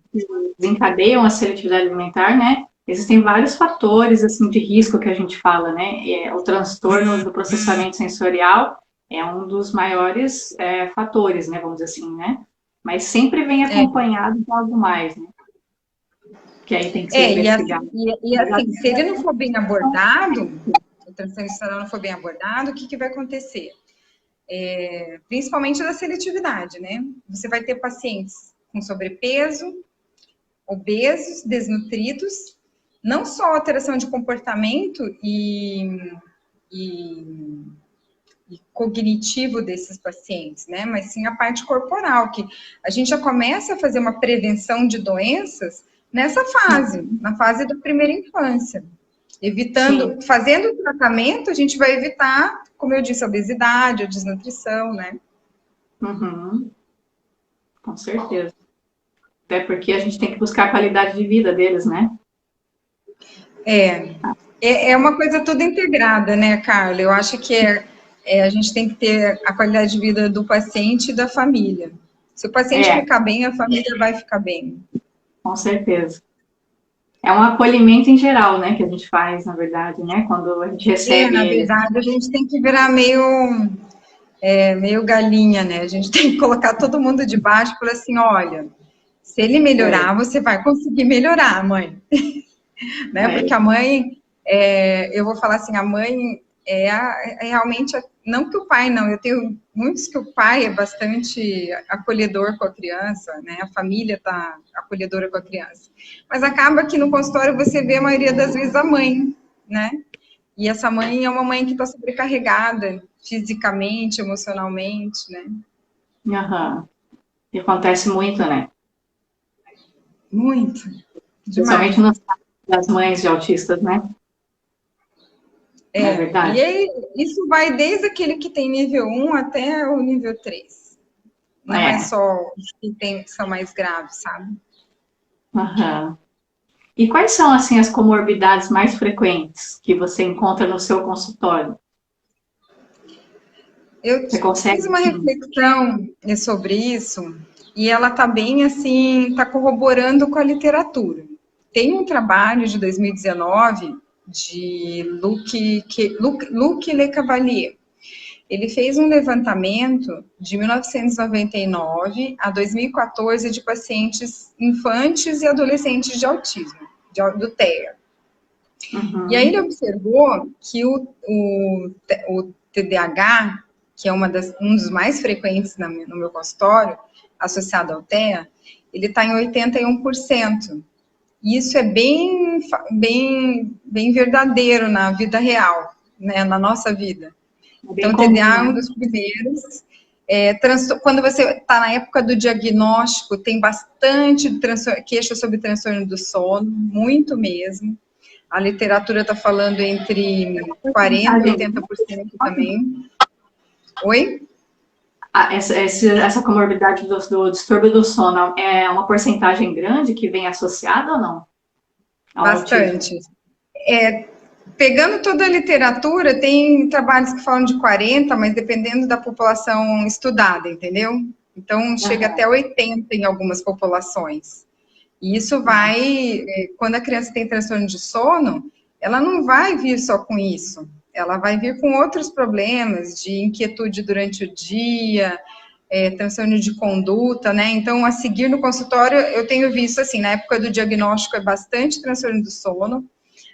Desencadeiam a seletividade alimentar, né? Existem vários fatores, assim, de risco que a gente fala, né? O transtorno do processamento sensorial é um dos maiores fatores, né? Vamos dizer assim, né? Mas sempre vem acompanhado de algo mais, né? Que aí tem que ser investigado. E assim, se ele não for bem abordado, o transtorno sensorial não for bem abordado, o que vai acontecer? Principalmente da seletividade, né? Você vai ter pacientes com sobrepeso, obesos, desnutridos, não só alteração de comportamento e cognitivo desses pacientes, né? Mas sim a parte corporal, que a gente já começa a fazer uma prevenção de nessa fase, na fase da primeira infância. Fazendo o tratamento, a gente vai evitar, como eu disse, a obesidade, a desnutrição, né? Com certeza. Até porque a gente tem que buscar a qualidade de vida deles, né? É uma coisa toda integrada, né, Carla? Eu acho que a gente tem que ter a qualidade de vida do paciente e da família. Se o paciente ficar bem, a família vai ficar bem. Com certeza. É um acolhimento em geral, né, que a gente faz, na verdade, né, quando a gente recebe na verdade, a gente tem que virar meio galinha, né? A gente tem que colocar todo mundo de baixo e falar assim, olha, se ele melhorar, você vai conseguir melhorar, mãe. Né? Porque a mãe, eu vou falar assim, a mãe realmente, não que o pai não, eu tenho muitos que o pai é bastante acolhedor com a criança, né? A família está acolhedora com a criança. Mas acaba que no consultório você vê a maioria das vezes a mãe, né? E essa mãe é uma mãe que está sobrecarregada fisicamente, emocionalmente, né? E acontece muito, né? Muito. Principalmente nos casos das mães de autistas, né? É verdade. E aí, isso vai desde aquele que tem nível 1 até o nível 3. Não é só os que são mais graves, sabe? E quais são, assim, as comorbidades mais frequentes que você encontra no seu consultório? Eu fiz uma reflexão sobre isso e ela está bem, assim, está corroborando com a literatura. Tem um trabalho de 2019 de Luc Le Cavalier. Ele fez um levantamento de 1999 a 2014 de pacientes infantes e adolescentes de autismo, do TEA. E aí ele observou que o TDAH, que é um dos mais frequentes no meu consultório, associado ao TEA, ele está em 81%. E isso é bem verdadeiro na vida real, né, na nossa vida. Então, o TDAH é um dos primeiros. Quando você está na época do diagnóstico, tem bastante queixa sobre transtorno do sono, muito mesmo. A literatura está falando entre 40% e 80% também. Oi? Essa comorbidade do distúrbio do sono é uma porcentagem grande que vem associada ou não? Bastante. Pegando toda a literatura, tem trabalhos que falam de 40%, mas dependendo da população estudada, entendeu? Então, chega até 80% em algumas populações. E isso quando a criança tem transtorno de sono, ela não vai vir só com isso. ela vai vir com outros problemas de inquietude durante o dia, transtorno de conduta, né? Então, a seguir no consultório, eu tenho visto, assim, na época do diagnóstico é bastante transtorno do sono,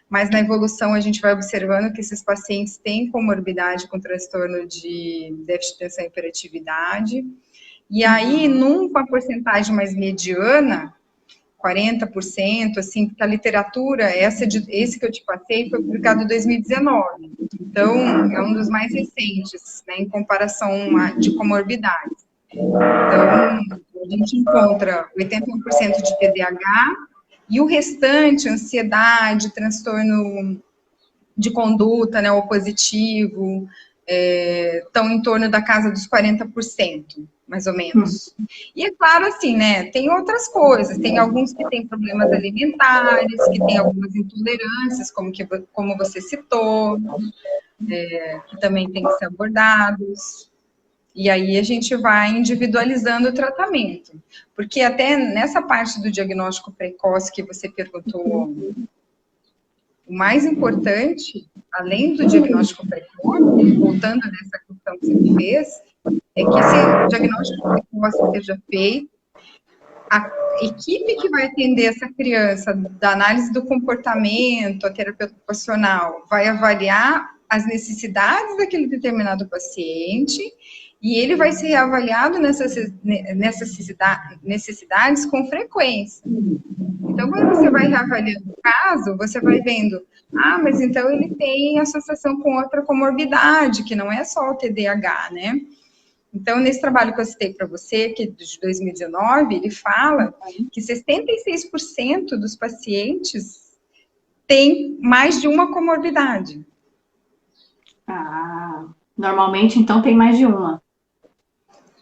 mas na evolução a gente vai observando que esses pacientes têm comorbidade com transtorno de déficit de atenção e hiperatividade, e aí, numa porcentagem mais mediana, 40%, assim, porque a literatura, esse que eu te passei, foi publicado em 2019, então, é um dos mais recentes, né, em comparação de comorbidades. Então, a gente encontra 81% de TDAH, e o restante, ansiedade, transtorno de conduta, né, opositivo, estão em torno da casa dos 40%, mais ou menos. E é claro, assim, né, tem outras coisas, tem alguns que têm problemas alimentares, que têm algumas intolerâncias, como você citou, que também tem que ser abordados. E aí a gente vai individualizando o tratamento. Porque até nessa parte do diagnóstico precoce que você perguntou, o mais importante, além do diagnóstico precoce, voltando nessa questão que você fez, é que esse diagnóstico precoce seja feito, a equipe que vai atender essa criança, da análise do comportamento, a terapia ocupacional, vai avaliar as necessidades daquele determinado paciente, e ele vai ser avaliado nessas necessidades com frequência. Então, quando você vai reavaliando o caso, você vai vendo, mas então ele tem associação com outra comorbidade, que não é só o TDAH, né? Então, nesse trabalho que eu citei para você, que é de 2019, ele fala que 66% dos pacientes têm mais de uma comorbidade. Normalmente, então, tem mais de uma.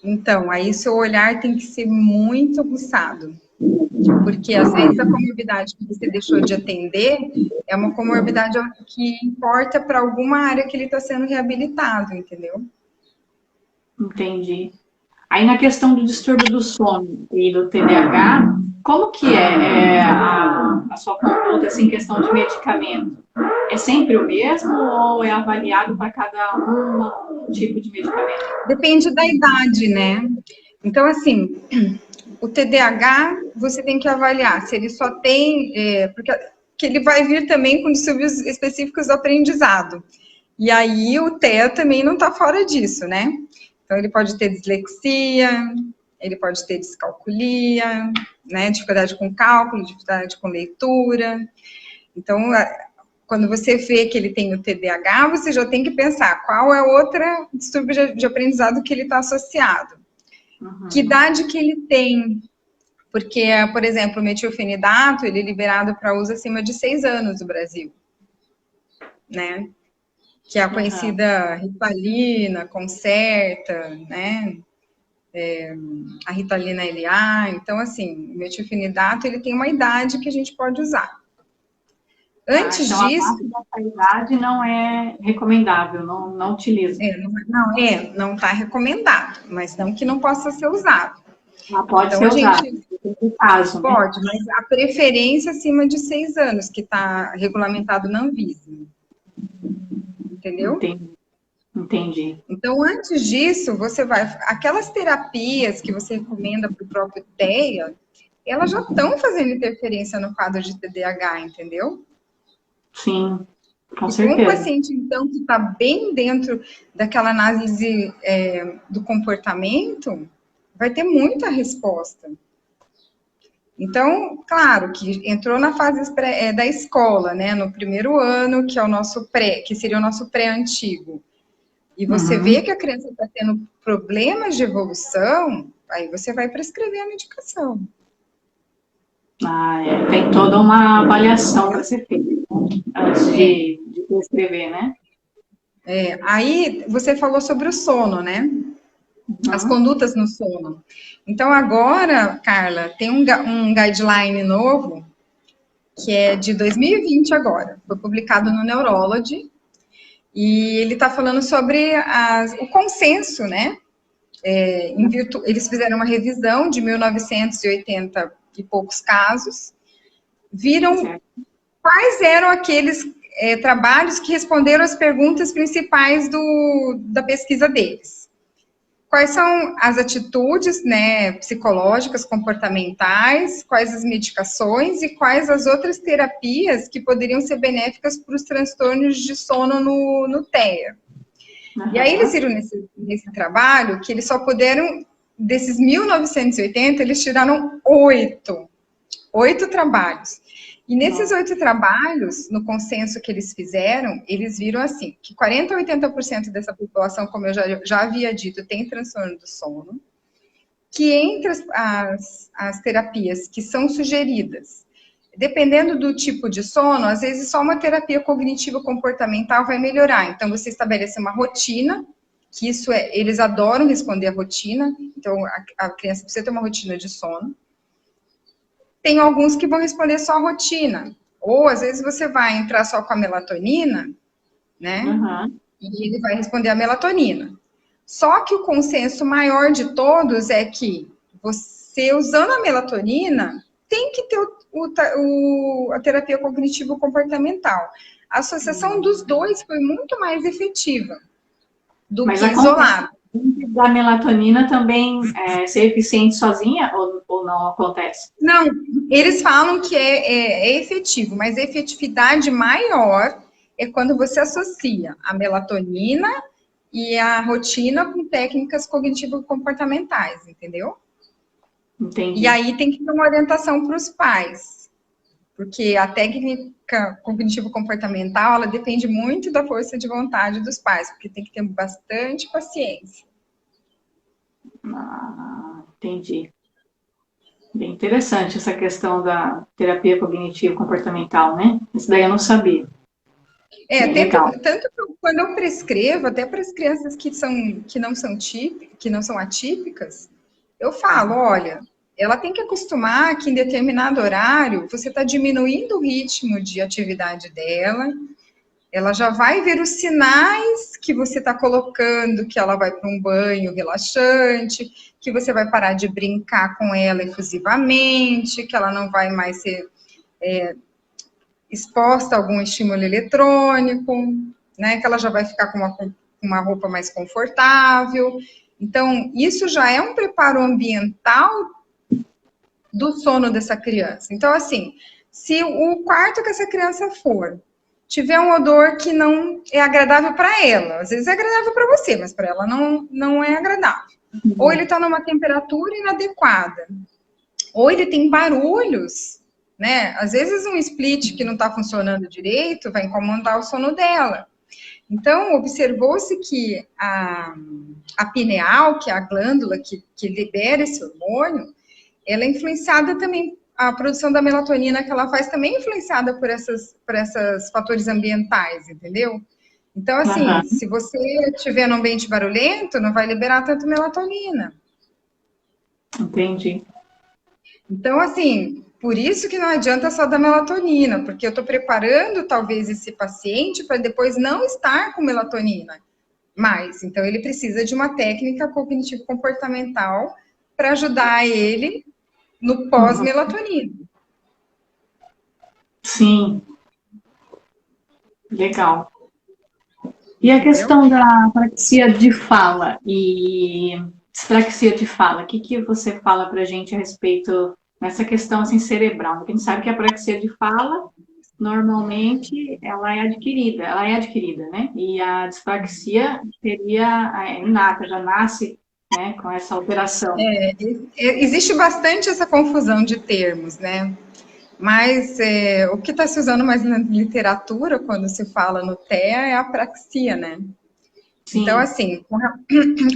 Então, aí seu olhar tem que ser muito aguçado. Porque, às vezes, a comorbidade que você deixou de atender é uma comorbidade que importa para alguma área que ele está sendo reabilitado, entendeu? Entendi. Aí, na questão do distúrbio do sono e do TDAH, como que é a sua conduta, assim, em questão de medicamento? É sempre o mesmo ou é avaliado para cada um tipo de medicamento? Depende da idade, né? Então, assim, o TDAH, você tem que avaliar se ele só tem... porque ele vai vir também com distúrbios específicos do aprendizado. E aí, o TEA também não está fora disso, né? Então, ele pode ter dislexia, ele pode ter descalculia, né? Dificuldade com cálculo, dificuldade com leitura. Então, quando você vê que ele tem o TDAH, você já tem que pensar qual é outra distúrbio de aprendizado que ele está associado. Que idade que ele tem? Porque, por exemplo, o metilfenidato, ele é liberado para uso acima de 6 anos no Brasil, né? Que é a conhecida Ritalina, Concerta, né? A Ritalina LA. Então, assim, o metilfenidato, ele tem uma idade que a gente pode usar. Antes então disso... a idade não é recomendável, não utiliza. Não está recomendado, mas não que não possa ser usado. Pode ser usado, caso, né? Pode, mas a preferência acima de 6 anos, que está regulamentado na Anvisa. Entendeu? Entendi. Então, antes disso, você vai... Aquelas terapias que você recomenda para o próprio TEA, elas já estão fazendo interferência no quadro de TDAH, entendeu? Sim, com e certeza. Um paciente, então, que está bem dentro daquela análise do comportamento, vai ter muita resposta. Então, claro, que entrou na fase da escola, né, no primeiro ano, que é o nosso que seria o nosso pré-antigo. E você vê que a criança está tendo problemas de evolução, aí você vai prescrever a medicação. Tem toda uma avaliação para ser feita antes de prescrever, né? Aí você falou sobre o sono, né? As condutas no sono. Então, agora, Carla, tem um guideline novo, que é de 2020 agora, foi publicado no Neurology, e ele está falando sobre o consenso, né? Eles fizeram uma revisão de 1980 e poucos casos, viram quais eram aqueles trabalhos que responderam as perguntas principais da pesquisa deles. Quais são as atitudes, né, psicológicas, comportamentais, quais as medicações e quais as outras terapias que poderiam ser benéficas para os transtornos de sono no TEA. E aí eles viram nesse trabalho que eles só puderam, desses 1980, eles tiraram 8 trabalhos. E nesses 8 trabalhos, no consenso que eles fizeram, eles viram assim, que 40% a 80% dessa população, como eu já havia dito, tem transtorno do sono, que entre as terapias que são sugeridas, dependendo do tipo de sono, às vezes só uma terapia cognitivo-comportamental vai melhorar. Então, você estabelece uma rotina, que isso eles adoram responder a rotina, então a criança precisa ter uma rotina de sono. Tem alguns que vão responder só a rotina. Ou, às vezes, você vai entrar só com a melatonina, né? E ele vai responder a melatonina. Só que o consenso maior de todos é que você, usando a melatonina, tem que ter a terapia cognitivo-comportamental. A associação dos dois foi muito mais efetiva do que isolada. Da melatonina também ser eficiente sozinha ou não acontece? Não, eles falam que é efetivo, mas a efetividade maior é quando você associa a melatonina e a rotina com técnicas cognitivo-comportamentais, entendeu? Entendi. E aí tem que ter uma orientação para os pais, porque a técnica cognitivo-comportamental, ela depende muito da força de vontade dos pais, porque tem que ter bastante paciência. Entendi. Bem interessante essa questão da terapia cognitivo-comportamental, né? Isso daí eu não sabia. Tanto que quando eu prescrevo, até para as crianças que não são atípicas, eu falo, olha, ela tem que acostumar que em determinado horário você está diminuindo o ritmo de atividade dela, ela já vai ver os sinais que você está colocando, que ela vai para um banho relaxante, que você vai parar de brincar com ela efusivamente, que ela não vai mais ser exposta a algum estímulo eletrônico, né, que ela já vai ficar com uma roupa mais confortável. Então, isso já é um preparo ambiental do sono dessa criança. Então, assim, se o quarto que essa criança for tiver um odor que não é agradável para ela, às vezes é agradável para você, mas para ela não é agradável. Ou ele está numa temperatura inadequada, ou ele tem barulhos, né? Às vezes um split que não está funcionando direito vai incomodar o sono dela. Então, observou-se que a pineal, que é a glândula que libera esse hormônio, ela é influenciada também, a produção da melatonina que ela faz também é influenciada por esses fatores ambientais, entendeu? Então, assim, se você estiver num ambiente barulhento, não vai liberar tanto melatonina. Entendi. Então, assim, por isso que não adianta só dar melatonina, porque eu estou preparando, talvez, esse paciente para depois não estar com melatonina. Mas, então, ele precisa de uma técnica cognitivo-comportamental para ajudar ele no pós-melatonina. Sim. Legal. E a questão da apraxia de fala e dispraxia de fala, o que você fala para a gente a respeito dessa questão assim, cerebral? Porque a gente sabe que a apraxia de fala, normalmente, ela é adquirida, né? E a dispraxia seria inata, já nasce, né, com essa alteração. Existe bastante essa confusão de termos, né? Mas o que está se usando mais na literatura, quando se fala no TEA, é a apraxia, né? Sim. Então, assim,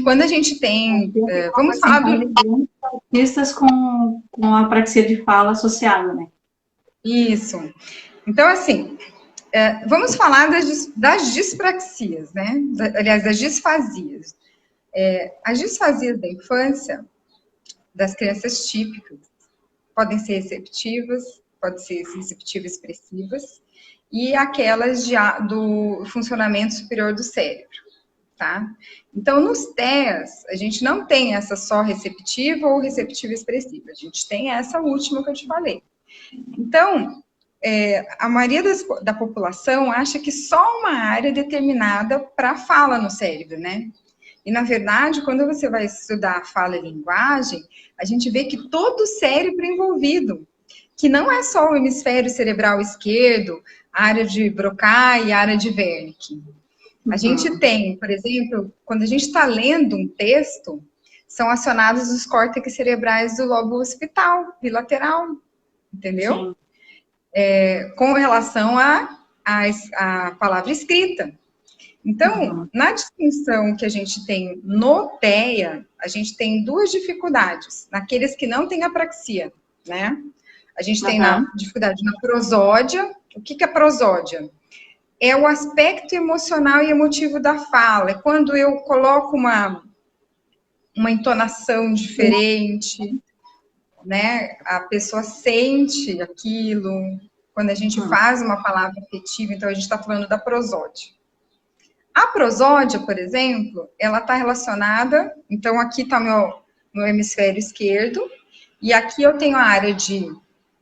quando a gente tem... vamos falar do... Artistas com a apraxia de fala associada, né? Isso. Então, assim, vamos falar das dispraxias, né? Aliás, das disfasias. As disfasias da infância, das crianças típicas, podem ser receptivas, podem ser receptivas expressivas, e aquelas do funcionamento superior do cérebro, tá? Então, nos TEAs, a gente não tem essa só receptiva ou receptiva expressiva, a gente tem essa última que eu te falei. Então, a maioria da população acha que só uma área é determinada para a fala no cérebro, né? E, na verdade, quando você vai estudar a fala e linguagem, a gente vê que todo o cérebro é envolvido, que não é só o hemisfério cerebral esquerdo, a área de Broca e a área de Wernicke. A gente tem, por exemplo, quando a gente está lendo um texto, são acionados os córtex cerebrais do lobo occipital, bilateral, entendeu? Com relação à palavra escrita. Então, na distinção que a gente tem no TEA, a gente tem duas dificuldades. Naqueles que não têm apraxia, né? A gente tem dificuldade na prosódia. O que é prosódia? É o aspecto emocional e emotivo da fala. É quando eu coloco uma entonação diferente, né? A pessoa sente aquilo. Quando a gente faz uma palavra afetiva, então a gente está falando da prosódia. A prosódia, por exemplo, ela está relacionada... Então, aqui está meu hemisfério esquerdo, e aqui eu tenho a área de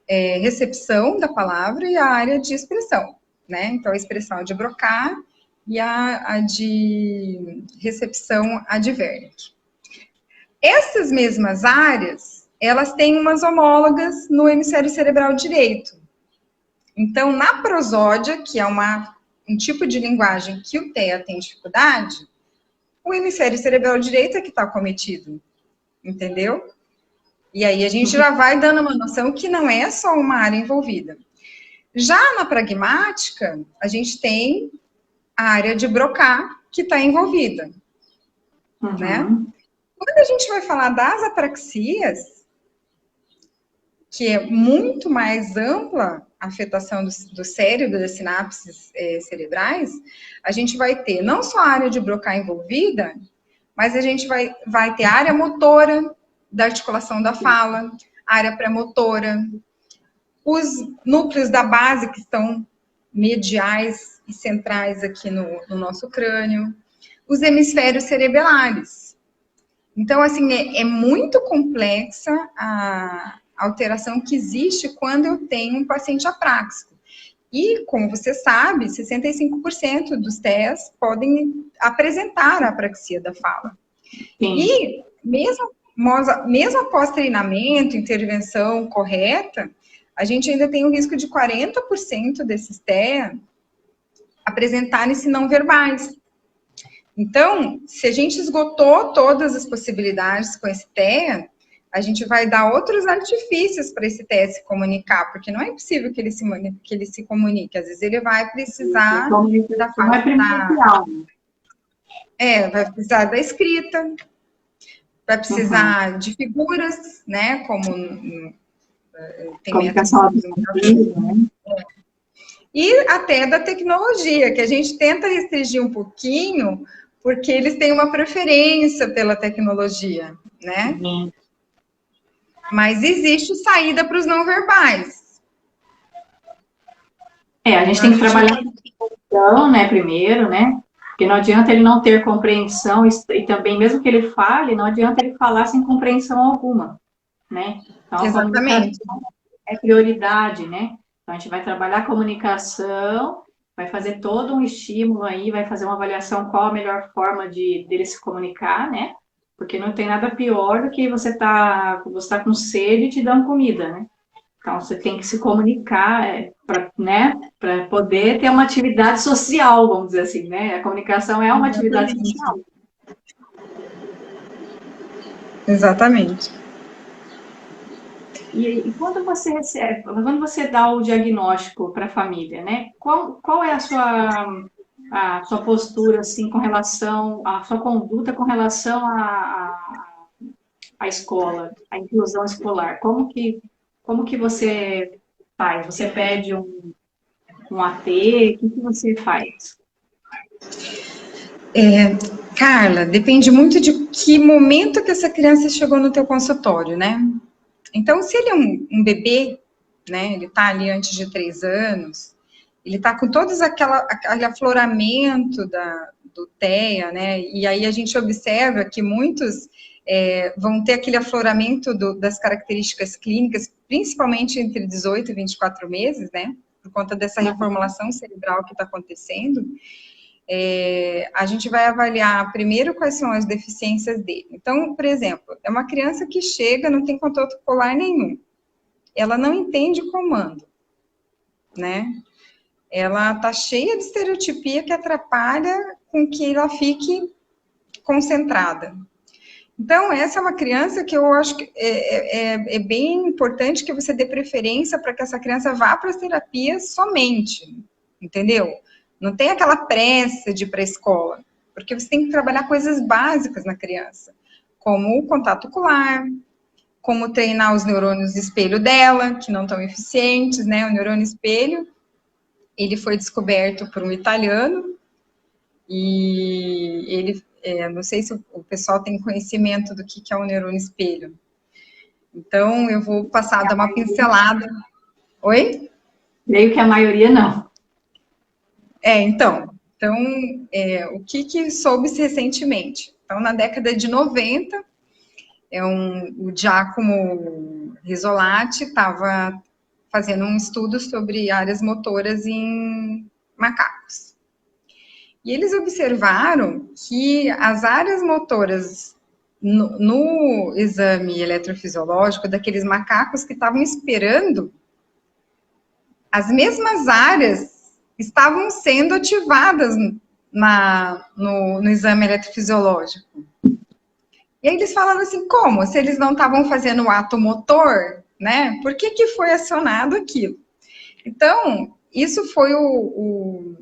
recepção da palavra e a área de expressão, né? Então, a expressão é de Broca e a de recepção, a de Wernicke. Essas mesmas áreas, elas têm umas homólogas no hemisfério cerebral direito. Então, na prosódia, que é um tipo de linguagem que o TEA tem dificuldade, o hemisfério cerebral direito é que está acometido, entendeu? E aí a gente já vai dando uma noção que não é só uma área envolvida. Já na pragmática, a gente tem a área de Broca que está envolvida, né? Quando a gente vai falar das apraxias, que é muito mais ampla a afetação do cérebro, das sinapses cerebrais, a gente vai ter não só a área de Broca envolvida, mas a gente vai ter a área motora da articulação da fala, a área pré-motora, os núcleos da base que estão mediais e centrais aqui no nosso crânio, os hemisférios cerebelares. Então, assim, é muito complexa a alteração que existe quando eu tenho um paciente apráxico. E, como você sabe, 65% dos TEAs podem apresentar a apraxia da fala. Sim. E, mesmo após treinamento, intervenção correta, a gente ainda tem um risco de 40% desses TEA apresentarem-se não verbais. Então, se a gente esgotou todas as possibilidades com esse TEA, a gente vai dar outros artifícios para esse TEA se comunicar, porque não é possível que ele se comunique. Às vezes ele vai precisar da fala. Vai precisar da escrita, vai precisar de figuras, né? Como tem comunicação métodos, e até da tecnologia, que a gente tenta restringir um pouquinho, porque eles têm uma preferência pela tecnologia, né? Mas existe saída para os não verbais. A gente tem que trabalhar com compreensão, né, primeiro, né? Porque não adianta ele não ter compreensão, e também, mesmo que ele fale, não adianta ele falar sem compreensão alguma, né? Então, exatamente. A comunicação é prioridade, né? Então, a gente vai trabalhar a comunicação, vai fazer todo um estímulo aí, vai fazer uma avaliação qual a melhor forma dele se comunicar, né? Porque não tem nada pior do que você tá com sede e te dando comida, né? Então, você tem que se comunicar, para poder ter uma atividade social, vamos dizer assim, né? A comunicação é uma atividade social. Exatamente. E quando você dá o diagnóstico para a família, né? Qual é a sua postura, assim, com relação à sua conduta com relação à escola, à inclusão escolar? Como que você faz? Você pede um AT? O que você faz? Carla, depende muito de que momento que essa criança chegou no teu consultório, né? Então, se ele é um bebê, né? Ele tá ali antes de 3 anos, ele tá com todos aquele afloramento do TEA, né? E aí a gente observa que muitos vão ter aquele afloramento das características clínicas, principalmente entre 18 e 24 meses, né? por conta dessa reformulação cerebral que está acontecendo, a gente vai avaliar primeiro quais são as deficiências dele. Então, por exemplo, é uma criança que chega, não tem contato ocular nenhum, ela não entende o comando, né? Ela está cheia de estereotipia que atrapalha com que ela fique concentrada. Então, essa é uma criança que eu acho que é bem importante que você dê preferência para que essa criança vá para as terapias somente, entendeu? Não tem aquela pressa de ir para a escola, porque você tem que trabalhar coisas básicas na criança, como o contato ocular, como treinar os neurônios espelho dela, que não estão eficientes, né? O neurônio espelho, ele foi descoberto por um italiano, e ele, não sei se o pessoal tem conhecimento do que é o neurônio espelho. Então, eu vou passar a dar uma pincelada. Oi? Creio que a maioria não. Então, o que soube-se recentemente? Então, na década de 90, o Giacomo Rizzolatti estava fazendo um estudo sobre áreas motoras em macacos. E eles observaram que as áreas motoras no exame eletrofisiológico daqueles macacos que estavam esperando, as mesmas áreas estavam sendo ativadas no exame eletrofisiológico. E aí eles falaram assim, como? Se eles não estavam fazendo o ato motor, né? Por que foi acionado aquilo? Então, isso foi o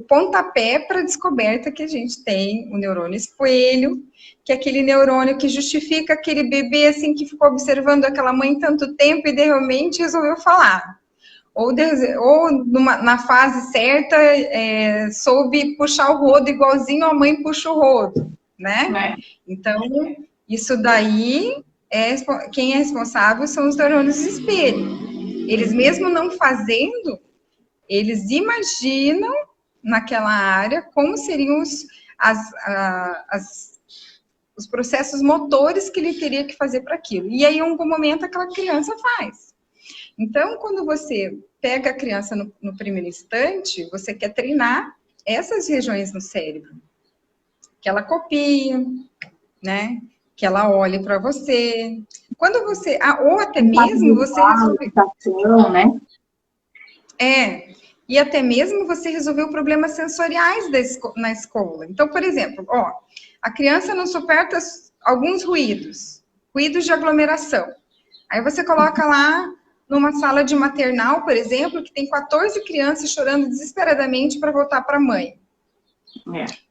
pontapé para a descoberta que a gente tem o neurônio espelho, que é aquele neurônio que justifica aquele bebê assim que ficou observando aquela mãe tanto tempo e de repente resolveu falar. Ou na fase certa, soube puxar o rodo igualzinho a mãe puxa o rodo, né? Então, isso daí, quem é responsável são os neurônios espelho. Eles mesmo não fazendo, eles imaginam naquela área como seriam os processos motores que ele teria que fazer para aquilo. E aí, em algum momento, aquela criança faz. Então, quando você pega a criança no primeiro instante, você quer treinar essas regiões no cérebro. Que ela copie, né? Que ela olhe para você. Quando você... ou até mesmo você resolve... né? E até mesmo você resolveu problemas sensoriais na escola. Então, por exemplo, a criança não suporta alguns ruídos de aglomeração. Aí você coloca lá numa sala de maternal, por exemplo, que tem 14 crianças chorando desesperadamente para voltar para a mãe.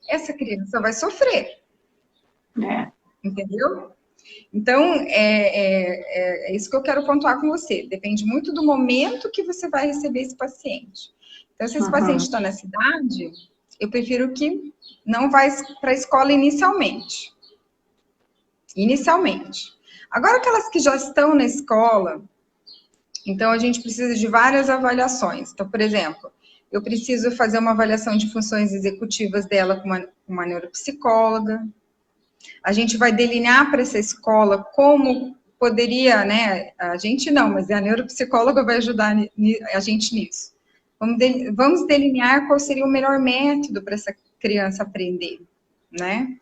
Essa criança vai sofrer. Entendeu? Então, é isso que eu quero pontuar com você. Depende muito do momento que você vai receber esse paciente. Então, se esse paciente está na cidade, eu prefiro que não vá para a escola inicialmente. Agora, aquelas que já estão na escola, então a gente precisa de várias avaliações. Então, por exemplo, eu preciso fazer uma avaliação de funções executivas dela com uma neuropsicóloga. A gente vai delinear para essa escola como poderia, né? A gente não, mas a neuropsicóloga vai ajudar a gente nisso. Vamos delinear qual seria o melhor método para essa criança aprender, né?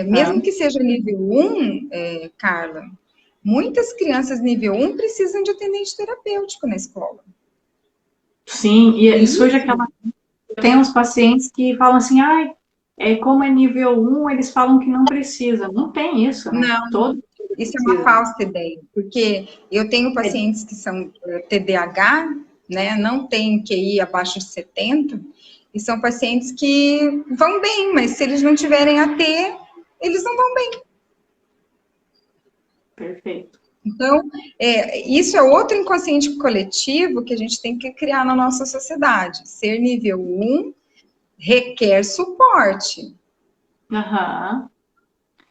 Mesmo que seja nível 1, Carla, muitas crianças nível 1 precisam de atendente terapêutico na escola. Sim, e surge aquela... Tem uns pacientes que falam assim, como é nível 1, eles falam que não precisa. Não tem isso, né? Não, isso é uma falsa ideia, porque eu tenho pacientes que são TDAH, né, não tem QI abaixo de 70, e são pacientes que vão bem, mas se eles não tiverem AT, eles não vão bem. Perfeito. Então, isso é outro inconsciente coletivo que a gente tem que criar na nossa sociedade. Ser nível 1 requer suporte.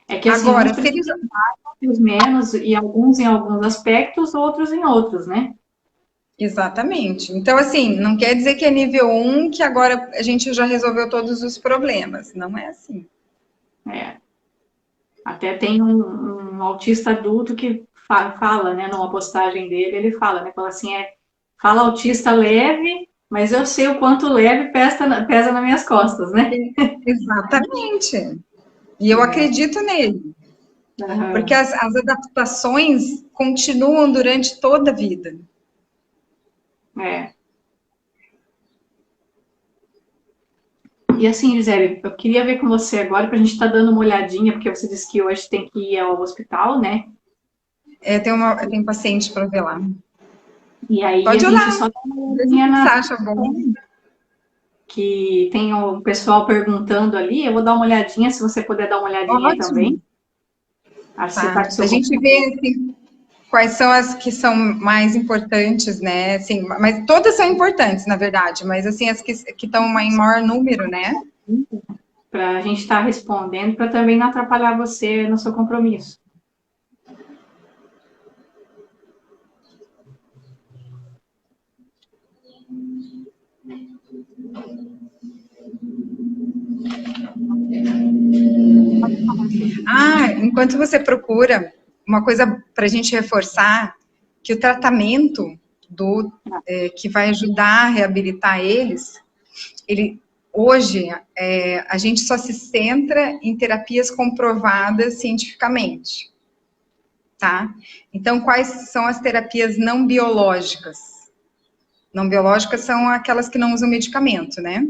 É que assim, agora, uns precisam mais, outros menos, e alguns em alguns aspectos, outros em outros, né? Exatamente. Então, assim, não quer dizer que é nível 1 que agora a gente já resolveu todos os problemas. Não é assim. Até tem um autista adulto que fala, né, numa postagem dele, ele fala, né, fala assim, fala autista leve, mas eu sei o quanto leve pesa nas minhas costas, né? Exatamente. E eu acredito nele. Porque Aham. as adaptações continuam durante toda a vida. É. E assim, Gisele, eu queria ver com você agora, para a gente estar dando uma olhadinha, porque você disse que hoje tem que ir ao hospital, né? Eu tenho paciente para ver lá. E aí a Pode gente olhar, só dá uma vê se olhadinha você na acha bom. que tem o pessoal perguntando ali. Eu vou dar uma olhadinha, se você puder dar uma olhadinha aí também. Ótimo, Acho que você está tá? com o A seu gente computador. vê assim, quais são as que são mais importantes, né? Assim, mas todas são importantes, na verdade, mas assim, as que estão em maior número, né? Para a gente estar respondendo, para também não atrapalhar você no seu compromisso. Ah, enquanto você procura, uma coisa para a gente reforçar, que o tratamento que vai ajudar a reabilitar eles, ele hoje a gente só se centra em terapias comprovadas cientificamente, tá? Então, quais são as terapias não biológicas? Não biológicas são aquelas que não usam medicamento, né?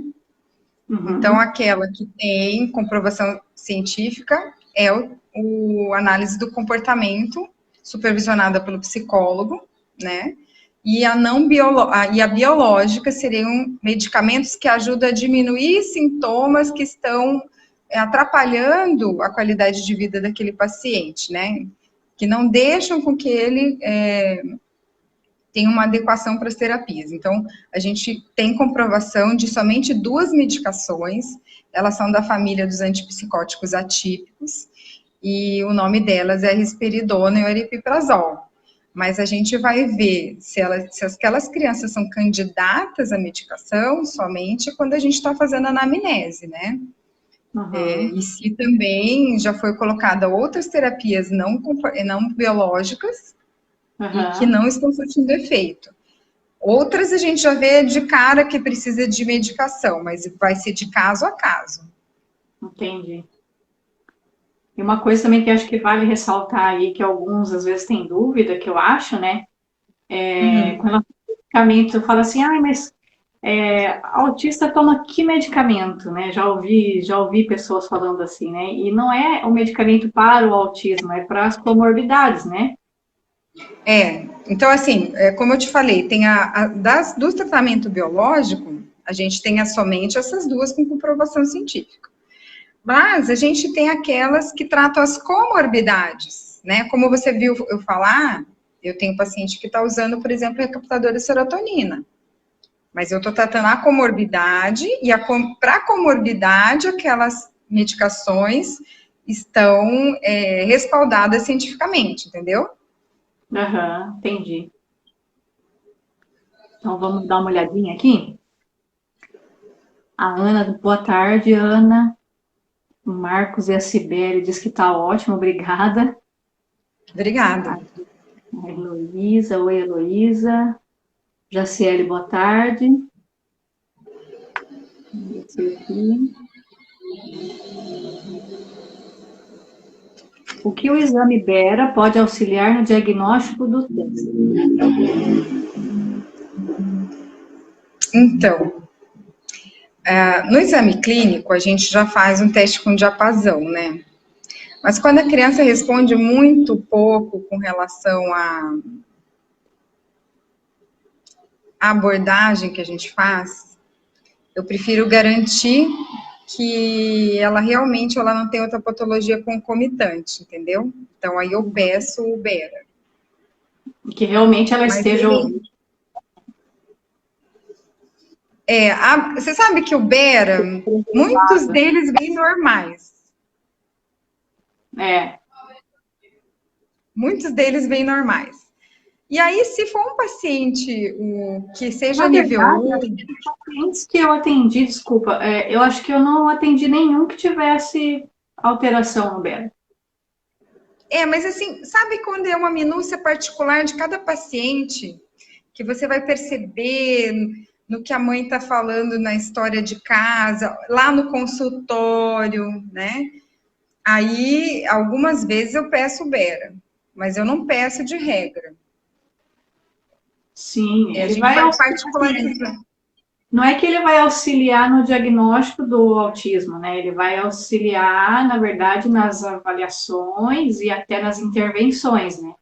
Então, Uhum. aquela que tem comprovação científica é o análise do comportamento, supervisionada pelo psicólogo, né? E a biológica seriam medicamentos que ajudam a diminuir sintomas que estão atrapalhando a qualidade de vida daquele paciente, né? Que não deixam com que ele tem uma adequação para as terapias. Então, a gente tem comprovação de somente 2 medicações, elas são da família dos antipsicóticos atípicos, e o nome delas é risperidona e o aripiprazol. Mas a gente vai ver se aquelas crianças são candidatas à medicação somente quando a gente está fazendo a anamnese, né? Uhum. E se também já foi colocada outras terapias não biológicas e que Uhum. não estão surtindo efeito. Outras a gente já vê de cara que precisa de medicação, mas vai ser de caso a caso. Entendi. E uma coisa também que acho que vale ressaltar aí, que alguns às vezes têm dúvida, que eu acho, né? Com Uhum. relação ao medicamento, eu falo assim, mas autista toma que medicamento, né? Já ouvi pessoas falando assim, né? E não é o medicamento para o autismo, é para as comorbidades, né? Então assim, como eu te falei, tem do tratamento biológico, a gente tem somente essas 2 com comprovação científica. Mas a gente tem aquelas que tratam as comorbidades, né? Como você viu eu falar, eu tenho paciente que está usando, por exemplo, recaptador de serotonina. Mas eu estou tratando a comorbidade e para a comorbidade, aquelas medicações estão respaldadas cientificamente, entendeu? Aham, entendi. Então vamos dar uma olhadinha aqui. A Ana, boa tarde, Ana. O Marcos e a Cibele diz que está ótimo, obrigada. Obrigada. A Heloísa, oi Heloísa. Jaciele, boa tarde. Vamos ver aqui. O que o exame Bera pode auxiliar no diagnóstico do teste? Então, no exame clínico, a gente já faz um teste com diapasão, né? Mas quando a criança responde muito pouco com relação à abordagem que a gente faz, eu prefiro garantir que ela realmente não tem outra patologia concomitante, entendeu? Então, aí eu peço o BERA. Que realmente ela Mas esteja ouvindo. você sabe que o BERA, muitos deles vêm normais. Muitos deles vêm normais. E aí, se for um paciente que seja Na nível verdade, 1... os pacientes que eu atendi, desculpa, eu acho que eu não atendi nenhum que tivesse alteração no Bera. mas assim, sabe quando é uma minúcia particular de cada paciente, que você vai perceber no que a mãe está falando na história de casa, lá no consultório, né? Aí, algumas vezes eu peço Bera, mas eu não peço de regra. Sim, A ele gente vai vai auxiliar. particularizar. Não é que ele vai auxiliar no diagnóstico do autismo, né? Ele vai auxiliar, na verdade, nas avaliações e até nas intervenções, né?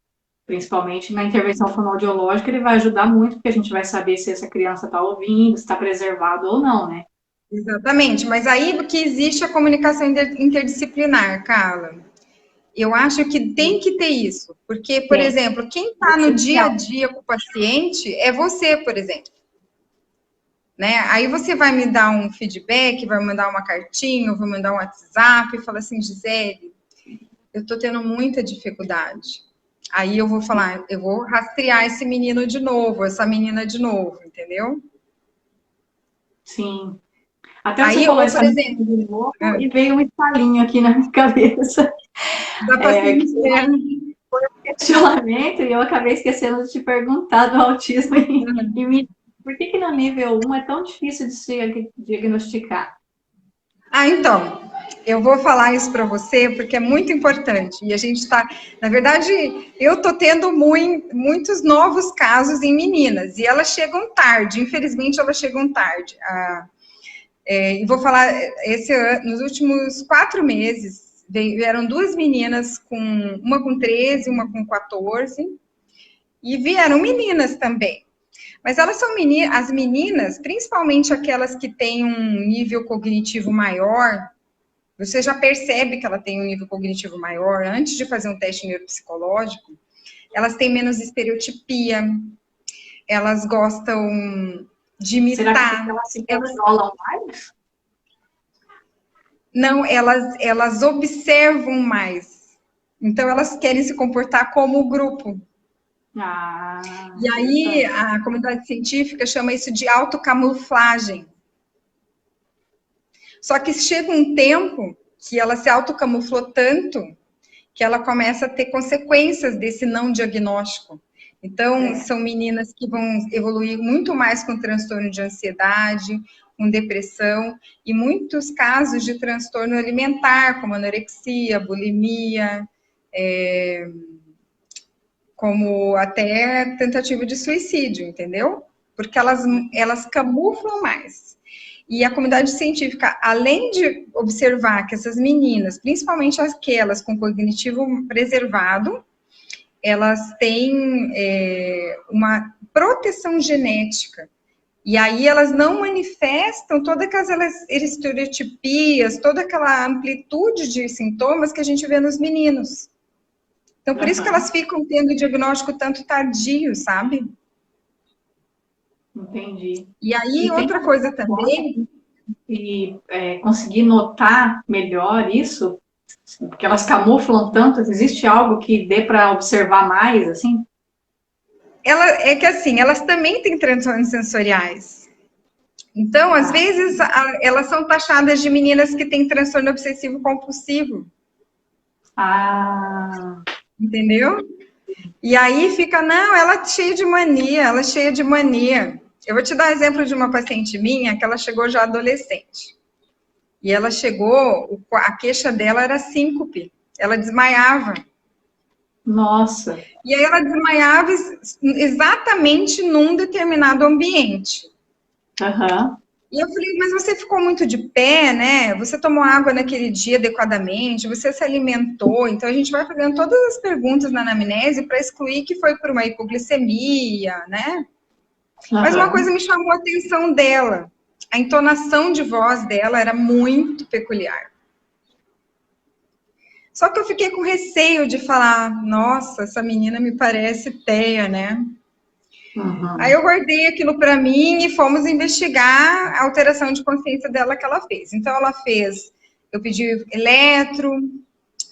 Principalmente na intervenção fonoaudiológica, ele vai ajudar muito, porque a gente vai saber se essa criança está ouvindo, se está preservado ou não, né? Exatamente, mas aí que existe a comunicação interdisciplinar, Carla. Eu acho que tem que ter isso, porque, por Tem. exemplo, quem está no dia a dia com o paciente é você, por exemplo. Né? Aí você vai me dar um feedback, vai mandar uma cartinha, vai mandar um WhatsApp e fala assim, Gisele, eu estou tendo muita dificuldade. Aí eu vou falar, eu vou rastrear esse menino de novo, essa menina de novo, entendeu? Sim. Até você Aí, falou ou por essa exemplo, de novo e veio um estalinho aqui na minha cabeça. da paciente, Questionamento, e eu acabei esquecendo de te perguntar do autismo e por que no nível 1 é tão difícil de se diagnosticar? então, eu vou falar isso para você porque é muito importante. E a gente está, na verdade, eu estou tendo muitos novos casos em meninas e elas chegam tarde. Infelizmente, elas chegam tarde. E vou falar esse ano, nos últimos 4 meses vieram 2 meninas uma com 13, uma com 14 e vieram meninas também. Mas elas são meninas, as meninas, principalmente aquelas que têm um nível cognitivo maior. Você já percebe que ela tem um nível cognitivo maior antes de fazer um teste neuropsicológico. Elas têm menos estereotipia, elas gostam de imitar. Será que elas se controlam mais? Não, elas observam mais. Então, elas querem se comportar como o grupo. E aí, a comunidade científica chama isso de autocamuflagem. Só que chega um tempo que ela se autocamuflou tanto que ela começa a ter consequências desse não diagnóstico. Então, são meninas que vão evoluir muito mais com transtorno de ansiedade, com depressão, e muitos casos de transtorno alimentar, como anorexia, bulimia, como até tentativa de suicídio, entendeu? Porque elas camuflam mais. E a comunidade científica, além de observar que essas meninas, principalmente aquelas com cognitivo preservado, elas têm uma proteção genética. E aí elas não manifestam todas aquelas estereotipias, toda aquela amplitude de sintomas que a gente vê nos meninos. Então, por isso que elas ficam tendo diagnóstico tanto tardio, sabe? Entendi. E aí, outra coisa também... E conseguir notar melhor isso, porque elas camuflam tanto, existe algo que dê para observar mais, assim? É que assim, elas também têm transtornos sensoriais. Então, às vezes, elas são taxadas de meninas que têm transtorno obsessivo compulsivo. Entendeu? E aí fica, não, ela é cheia de mania, ela é cheia de mania. Eu vou te dar um exemplo de uma paciente minha que ela chegou já adolescente. E ela chegou, a queixa dela era síncope. Ela desmaiava. Nossa. E aí ela desmaiava exatamente num determinado ambiente. E eu falei, mas você ficou muito de pé, né? Você tomou água naquele dia adequadamente, você se alimentou. Então, a gente vai fazendo todas as perguntas na anamnese para excluir que foi por uma hipoglicemia, né? Mas uma coisa me chamou a atenção dela. A entonação de voz dela era muito peculiar. Só que eu fiquei com receio de falar, nossa, essa menina me parece teia, né? Aí eu guardei aquilo para mim e fomos investigar a alteração de consciência dela que ela fez. Então, ela fez, eu pedi eletro,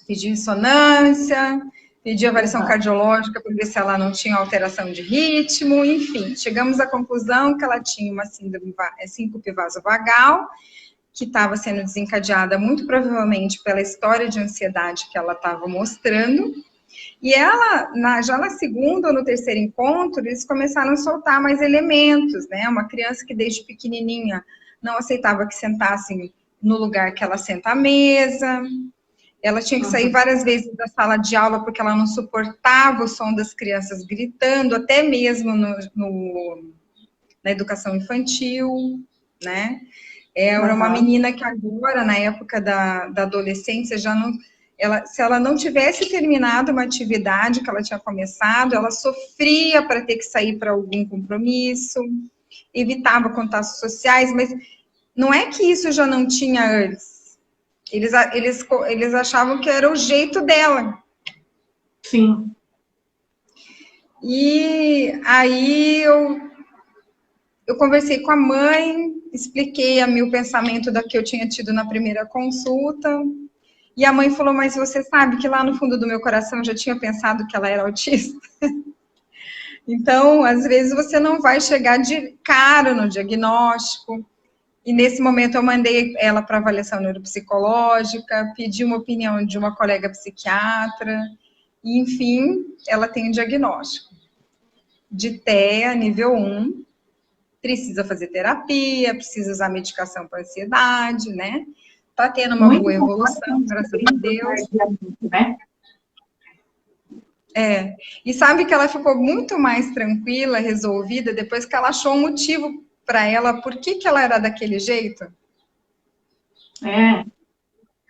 pedi ressonância, pedi avaliação cardiológica para ver se ela não tinha alteração de ritmo, enfim. Chegamos à conclusão que ela tinha uma síncope vasovagal, que estava sendo desencadeada muito provavelmente pela história de ansiedade que ela estava mostrando, E ela, já na segunda ou no terceiro encontro, eles começaram a soltar mais elementos, né? Uma criança que desde pequenininha não aceitava que sentassem no lugar que ela senta à mesa. Ela tinha que sair várias vezes da sala de aula porque ela não suportava o som das crianças gritando, até mesmo na educação infantil, né? Era uma menina que agora, na época da adolescência, já não... se ela não tivesse terminado uma atividade que ela tinha começado, ela sofria para ter que sair para algum compromisso, evitava contatos sociais, mas não é que isso já não tinha antes. Eles achavam que era o jeito dela. Sim. E aí eu conversei com a mãe, expliquei a mim o pensamento da que eu tinha tido na primeira consulta. E a mãe falou, mas você sabe que lá no fundo do meu coração eu já tinha pensado que ela era autista? Então, às vezes você não vai chegar de cara no diagnóstico. E nesse momento eu mandei ela para avaliação neuropsicológica, pedi uma opinião de uma colega psiquiatra, e enfim, ela tem um diagnóstico de TEA nível 1, precisa fazer terapia, precisa usar medicação para ansiedade, né? Tá tendo uma boa evolução, graças a Deus. Né? E sabe que ela ficou muito mais tranquila, resolvida, depois que ela achou um motivo para ela, por que ela era daquele jeito?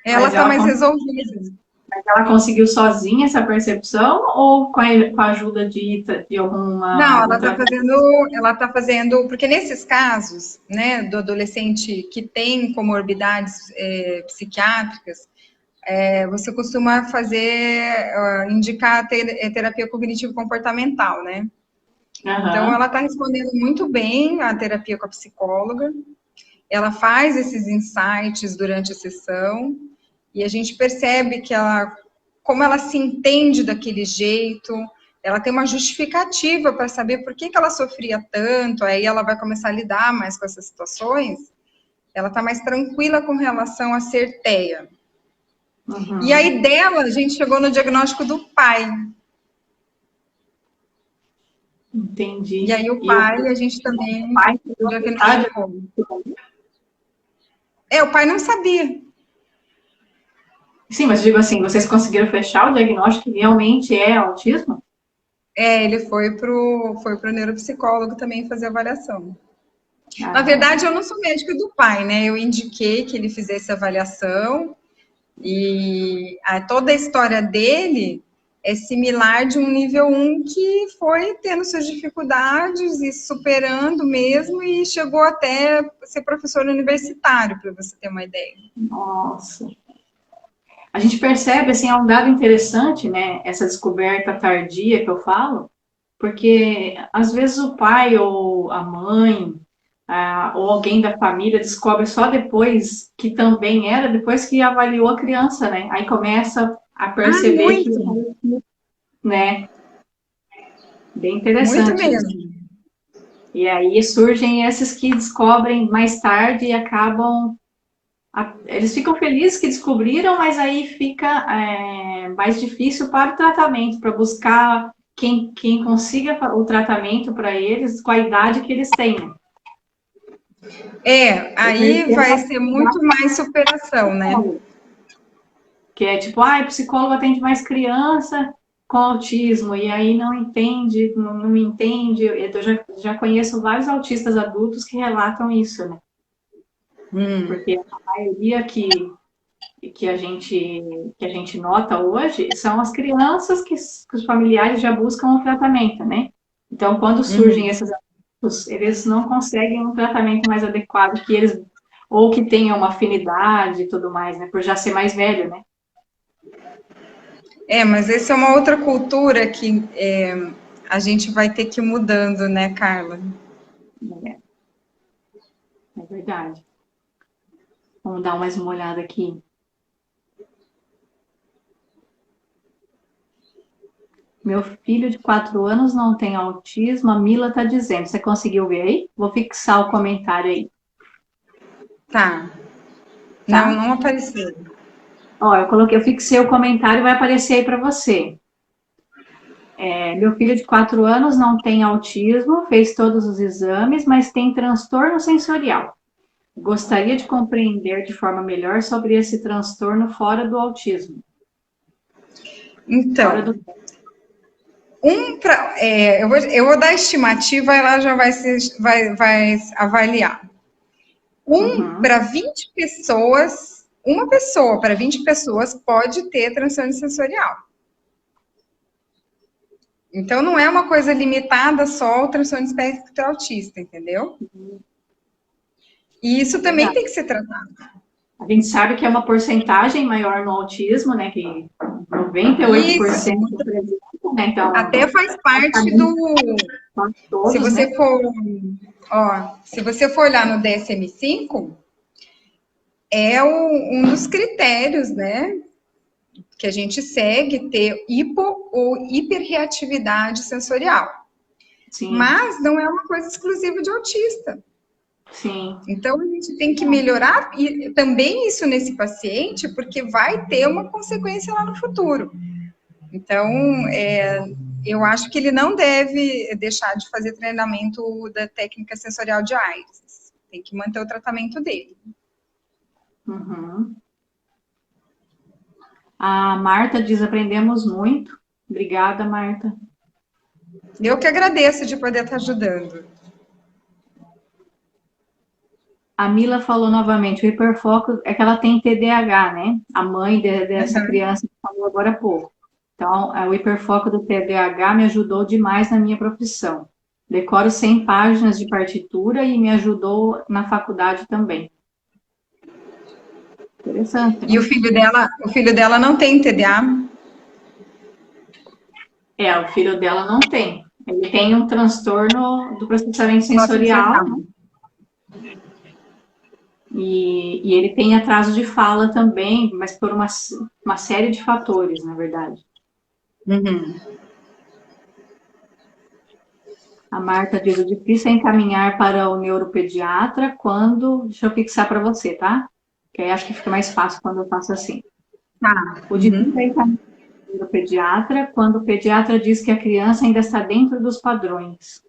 Ela está mais resolvida. Mas ela conseguiu sozinha essa percepção ou com a ajuda de alguma... Não, ela tá fazendo, porque nesses casos, né, do adolescente que tem comorbidades psiquiátricas, você costuma indicar terapia cognitivo-comportamental, né? Então, ela está respondendo muito bem à terapia com a psicóloga, ela faz esses insights durante a sessão, e a gente percebe que como ela se entende daquele jeito, ela tem uma justificativa para saber por que ela sofria tanto, aí ela vai começar a lidar mais com essas situações, ela está mais tranquila com relação a ser TEA. E aí dela, a gente chegou no diagnóstico do pai. Entendi. E aí o pai, a gente também... O pai não sabia. Sim, mas digo assim, vocês conseguiram fechar o diagnóstico que realmente é autismo? Ele foi pro neuropsicólogo também fazer avaliação. Na verdade, eu não sou médica do pai, né? Eu indiquei que ele fizesse a avaliação e toda a história dele é similar de um nível 1 que foi tendo suas dificuldades e superando mesmo e chegou até ser professor universitário, para você ter uma ideia. Nossa. A gente percebe, assim, é um dado interessante, né, essa descoberta tardia que eu falo, porque às vezes o pai ou a mãe ou alguém da família descobre só depois que também era, depois que avaliou a criança, né? Aí começa a perceber que, né? Bem interessante. Muito mesmo. E aí surgem esses que descobrem mais tarde e acabam... Eles ficam felizes que descobriram, mas aí fica mais difícil para o tratamento, para buscar quem consiga o tratamento para eles com a idade que eles têm. Aí vai ser muito mais superação, né? Que é tipo, o psicólogo atende mais criança com autismo, e aí não entende, não entende. Eu já conheço vários autistas adultos que relatam isso, né? Porque a maioria que a gente nota hoje são as crianças que os familiares já buscam o tratamento, né? Então, quando surgem esses adultos, eles não conseguem um tratamento mais adequado que eles, ou que tenham uma afinidade e tudo mais, né? Por já ser mais velho, né? Mas essa é uma outra cultura que a gente vai ter que ir mudando, né, Carla? É verdade. Vamos dar mais uma olhada aqui. Meu filho de 4 anos não tem autismo, a Mila está dizendo. Você conseguiu ver aí? Vou fixar o comentário aí. Tá. Não apareceu. Ó, eu fixei o comentário, vai aparecer aí para você. Meu filho de 4 anos não tem autismo, fez todos os exames, mas tem transtorno sensorial. Gostaria de compreender de forma melhor sobre esse transtorno fora do autismo. Então, eu vou dar a estimativa, ela já vai avaliar. Para 20 pessoas, uma pessoa para 20 pessoas pode ter transtorno sensorial. Então, não é uma coisa limitada só ao transtorno espectro autista, entendeu? E isso também tem que ser tratado. A gente sabe que é uma porcentagem maior no autismo, né? Que 98% apresenta, né? Então, até faz parte do... Todos, se você for olhar no DSM-5, é um dos critérios, né? Que a gente segue ter hipo ou hiperreatividade sensorial. Sim. Mas não é uma coisa exclusiva de autista. Sim. Então, a gente tem que melhorar e também isso nesse paciente, porque vai ter uma consequência lá no futuro. Então, eu acho que ele não deve deixar de fazer treinamento da técnica sensorial de Aires. Tem que manter o tratamento dele. Uhum. A Marta diz, aprendemos muito. Obrigada, Marta. Eu que agradeço de poder estar ajudando. A Mila falou novamente, o hiperfoco é que ela tem TDAH, né? A mãe dessa criança falou agora há pouco. Então, o hiperfoco do TDAH me ajudou demais na minha profissão. Decoro 100 páginas de partitura e me ajudou na faculdade também. Interessante. E o filho dela não tem TDA? O filho dela não tem. Ele tem um transtorno do processamento sensorial, né? E ele tem atraso de fala também, mas por uma série de fatores, na verdade. Uhum. A Marta diz, o difícil é encaminhar para o neuropediatra quando... Deixa eu fixar para você, tá? Que aí acho que fica mais fácil quando eu faço assim. O difícil é encaminhar para o neuropediatra quando o pediatra diz que a criança ainda está dentro dos padrões.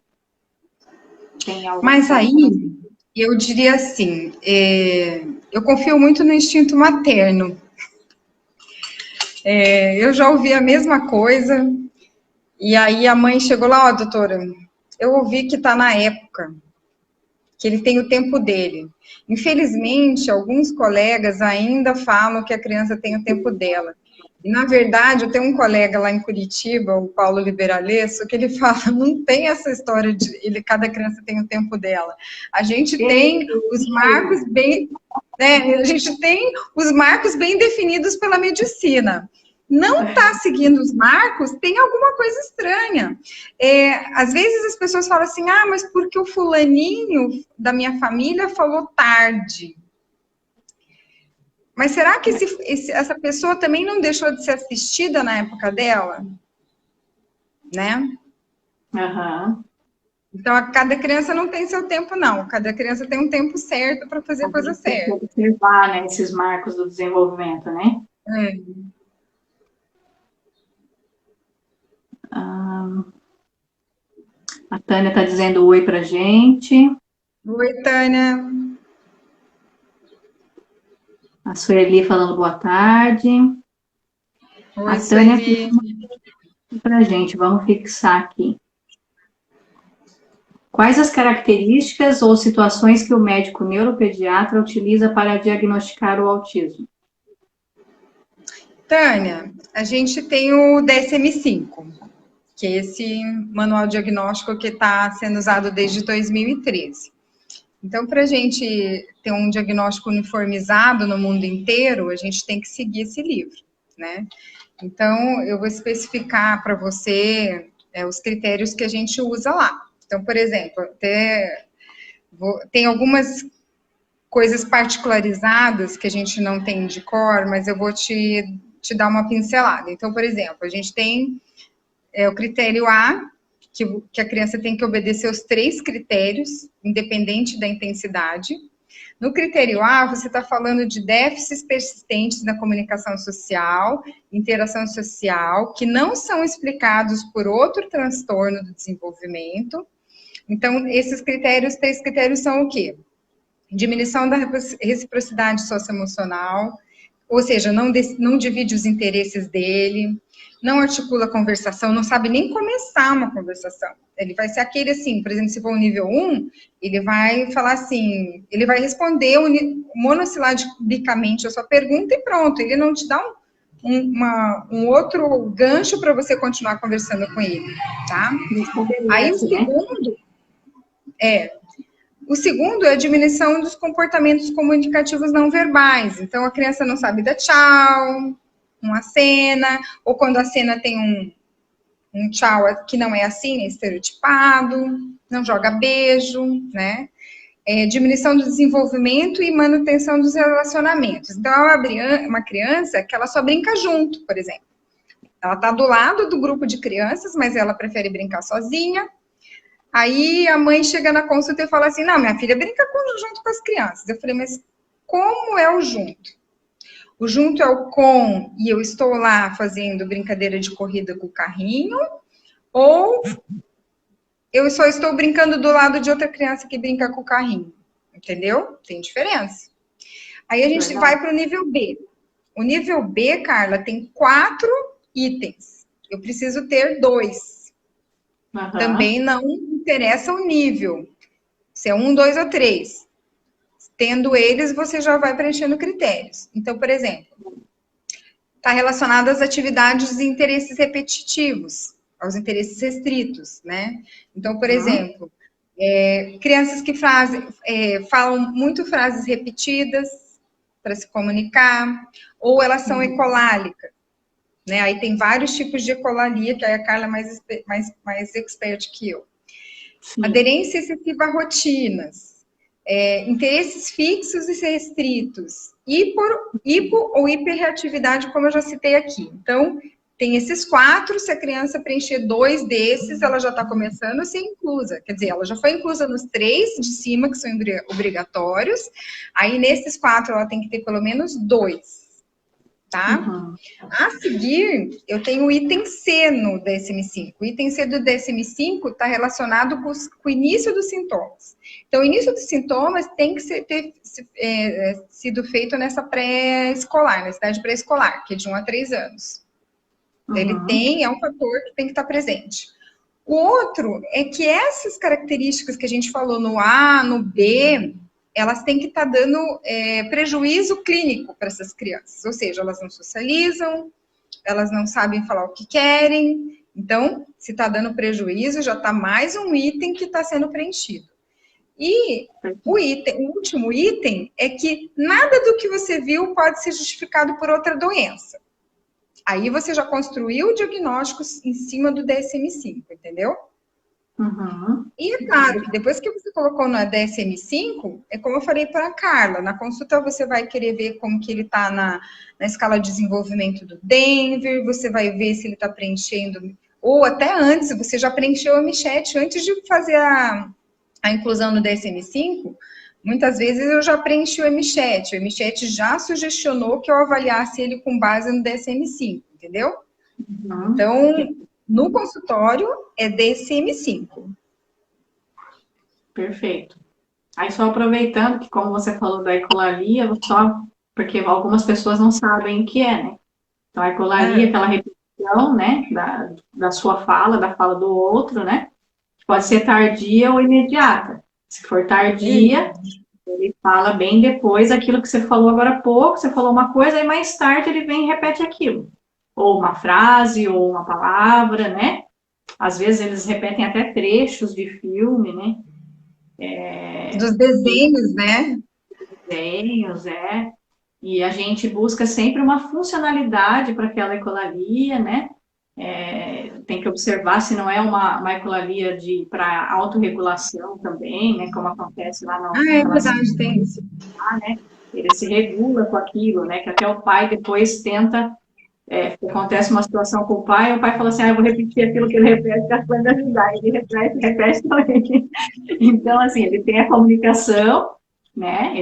Mas aí, eu diria assim, eu confio muito no instinto materno. Eu já ouvi a mesma coisa, e aí a mãe chegou lá, doutora, eu ouvi que está na época, que ele tem o tempo dele. Infelizmente, alguns colegas ainda falam que a criança tem o tempo dela. E, na verdade, eu tenho um colega lá em Curitiba, o Paulo Liberalesso, que ele fala, não tem essa história de cada criança tem o tempo dela. A gente tem os marcos bem... a gente tem os marcos bem definidos pela medicina. Não está seguindo os marcos, tem alguma coisa estranha. Às vezes as pessoas falam assim, mas porque o fulaninho da minha família falou tarde. Mas será que essa pessoa também não deixou de ser assistida na época dela? Né? Uhum. Então, cada criança não tem seu tempo, não. Cada criança tem um tempo certo para fazer a coisa certa. Tem que observar, né, esses marcos do desenvolvimento, né? A Tânia está dizendo oi pra gente. Oi, Tânia. A Sueli falando boa tarde. Oi, a Tânia para a gente, vamos fixar aqui. Quais as características ou situações que o médico neuropediatra utiliza para diagnosticar o autismo? Tânia, a gente tem o DSM-5, que é esse manual diagnóstico que está sendo usado desde 2013. Então, para a gente ter um diagnóstico uniformizado no mundo inteiro, a gente tem que seguir esse livro, né? Então, eu vou especificar para você os critérios que a gente usa lá. Então, por exemplo, tem algumas coisas particularizadas que a gente não tem de cor, mas eu vou te dar uma pincelada. Então, por exemplo, a gente tem o critério A, que a criança tem que obedecer os 3 critérios, independente da intensidade. No critério A, você está falando de déficits persistentes na comunicação social, interação social, que não são explicados por outro transtorno do desenvolvimento. Então, esses critérios, 3 critérios são o quê? Diminuição da reciprocidade socioemocional, ou seja, não divide os interesses dele, não articula a conversação, não sabe nem começar uma conversação. Ele vai ser aquele assim, por exemplo, se for o nível 1, ele vai falar assim, ele vai responder monossilabicamente a sua pergunta e pronto, ele não te dá um outro gancho para você continuar conversando com ele, tá? Aí o segundo o segundo é a diminuição dos comportamentos comunicativos não verbais. Então, a criança não sabe dar tchau, uma cena, ou quando a cena tem um tchau que não é assim, é estereotipado, não joga beijo, né? Diminuição do desenvolvimento e manutenção dos relacionamentos. Então, é uma criança que ela só brinca junto, por exemplo. Ela está do lado do grupo de crianças, mas ela prefere brincar sozinha. Aí a mãe chega na consulta e fala assim, não, minha filha brinca junto com as crianças. Eu falei, mas como é o junto? O junto é o com, e eu estou lá fazendo brincadeira de corrida com o carrinho, ou eu só estou brincando do lado de outra criança que brinca com o carrinho. Entendeu? Tem diferença. Aí a gente vai para o nível B. O nível B, Carla, tem 4 itens. Eu preciso ter 2. Também não interessa o nível. Se é 1, 2 ou 3. Tendo eles, você já vai preenchendo critérios. Então, por exemplo, está relacionado às atividades e interesses repetitivos, aos interesses restritos, né? Então, por exemplo, crianças que falam muito frases repetidas para se comunicar, ou elas são ecolálicas. Né? Aí tem vários tipos de ecolalia, que aí a Carla é mais expert que eu. Sim. Aderência excessiva a rotinas, interesses fixos e restritos, hipo ou hiperreatividade, como eu já citei aqui. Então, tem esses 4, se a criança preencher 2 desses, ela já está começando a ser inclusa. Quer dizer, ela já foi inclusa nos 3 de cima, que são obrigatórios, aí nesses 4 ela tem que ter pelo menos 2. Tá? A seguir, eu tenho o item C no DSM-5. O item C do DSM-5 está relacionado com o início dos sintomas. Então, o início dos sintomas tem que ter sido feito nessa pré-escolar, nessa idade pré-escolar, que é de 1 a 3 anos. Ele é um fator que tem que estar presente. O outro é que essas características que a gente falou no A, no B, elas têm que estar dando prejuízo clínico para essas crianças. Ou seja, elas não socializam, elas não sabem falar o que querem. Então, se está dando prejuízo, já está mais um item que está sendo preenchido. E o último item é que nada do que você viu pode ser justificado por outra doença. Aí você já construiu o diagnóstico em cima do DSM-5, entendeu? E é claro que depois que você colocou no DSM-5, é como eu falei para a Carla, na consulta você vai querer ver como que ele está na escala de desenvolvimento do Denver, você vai ver se ele está preenchendo, ou até antes, você já preencheu a MCHAT antes de fazer a inclusão no DSM-5, muitas vezes eu já preenchi o MCHAT, o MCHAT já sugestionou que eu avaliasse ele com base no DSM-5, entendeu? Então, no consultório, é DSM-5. Perfeito. Aí, só aproveitando que, como você falou da ecolalia, porque algumas pessoas não sabem o que é, né? Então, a ecolalia é aquela repetição, né, da sua fala, da fala do outro, né? Pode ser tardia ou imediata. Se for tardia, ele fala bem depois aquilo que você falou agora há pouco, você falou uma coisa, e mais tarde ele vem e repete aquilo. Ou uma frase, ou uma palavra, né? Às vezes eles repetem até trechos de filme, né? Dos desenhos, né? Desenhos, E a gente busca sempre uma funcionalidade para aquela ecolalia, né? Tem que observar se não é uma ecolalia para autorregulação também, né? Como acontece lá no... é verdade, tem isso. Né? Ele se regula com aquilo, né? Que até o pai depois tenta... acontece uma situação com o pai fala assim, eu vou repetir aquilo que ele repete, que a coisa ajudar, ele repete também. Então, assim, ele tem a comunicação, né?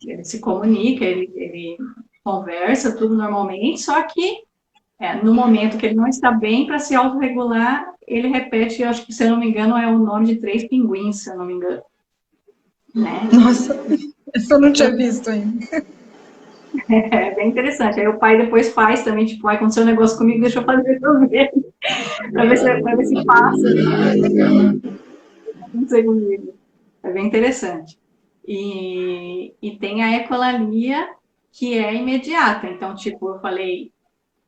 Ele se comunica, ele conversa, tudo normalmente, só que no momento que ele não está bem, para se autorregular, ele repete, eu acho que, se eu não me engano, é o nome de 3 pinguins, se eu não me engano. Né? Nossa, isso eu não tinha visto ainda. É bem interessante. Aí o pai depois faz também, tipo, aconteceu um negócio comigo, deixa eu fazer também, para ver se passa. Aconteceu comigo. É bem interessante. E tem a ecolalia, que é imediata. Então, tipo, eu falei,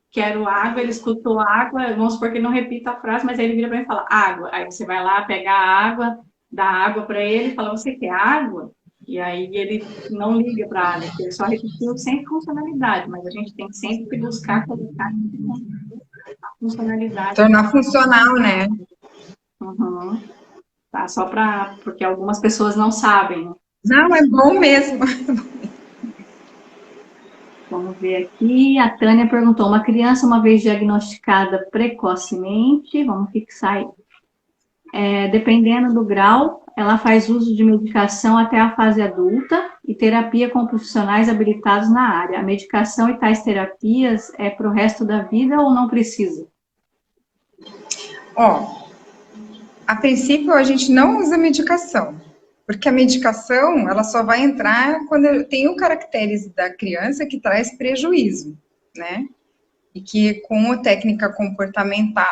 quero água, ele escutou água, vamos supor que ele não repita a frase, mas aí ele vira para mim e fala, água. Aí você vai lá, pega a água, dá água para ele e fala, você quer água? E aí ele não liga para a água, porque ele só repetiu sem funcionalidade, mas a gente tem sempre que buscar colocar a funcionalidade. Tornar funcional, né? Uhum. Tá? Só porque algumas pessoas não sabem, né? Não, é bom mesmo. Vamos ver aqui. A Tânia perguntou: uma criança, uma vez diagnosticada precocemente, vamos fixar aí. Dependendo do grau, ela faz uso de medicação até a fase adulta e terapia com profissionais habilitados na área. A medicação e tais terapias é para o resto da vida ou não precisa? Ó, a princípio a gente não usa medicação, porque a medicação ela só vai entrar quando tem o caracteres da criança que traz prejuízo, né? E que com a técnica comportamental,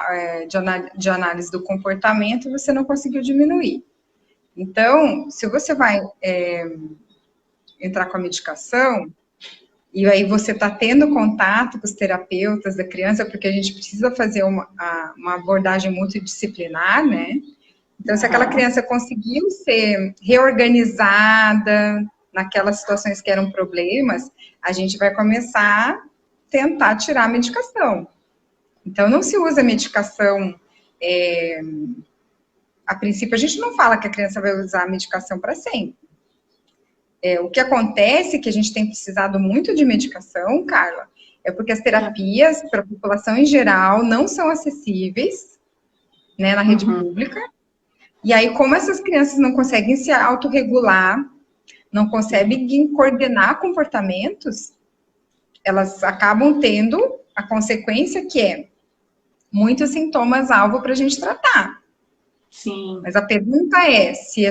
de análise do comportamento, você não conseguiu diminuir. Então, se você vai entrar com a medicação, e aí você está tendo contato com os terapeutas da criança, porque a gente precisa fazer uma abordagem multidisciplinar, né? Então, se aquela criança conseguiu ser reorganizada naquelas situações que eram problemas, a gente vai começar a tentar tirar a medicação. Então, não se usa medicação. A princípio, a gente não fala que a criança vai usar a medicação para sempre. O que acontece, que a gente tem precisado muito de medicação, Carla, é porque as terapias para a população em geral não são acessíveis, né, na rede pública. E aí, como essas crianças não conseguem se autorregular, não conseguem coordenar comportamentos, elas acabam tendo a consequência que é muitos sintomas-alvo para a gente tratar. Sim. Mas a pergunta é, se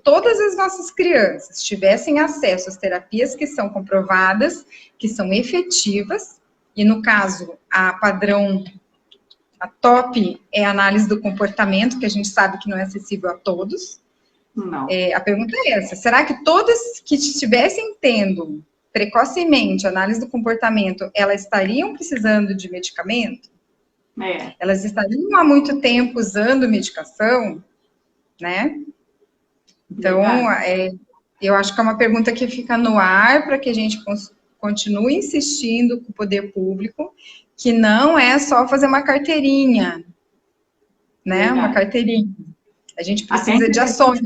todas as nossas crianças tivessem acesso às terapias que são comprovadas, que são efetivas, e no caso, a top é a análise do comportamento, que a gente sabe que não é acessível a todos. Não. A pergunta é essa, será que todas que estivessem tendo precocemente análise do comportamento, elas estariam precisando de medicamento? Elas estariam há muito tempo usando medicação, né? Então, eu acho que é uma pergunta que fica no ar para que a gente continue insistindo com o poder público, que não é só fazer uma carteirinha, né? Verdade. Uma carteirinha. A gente precisa de ações.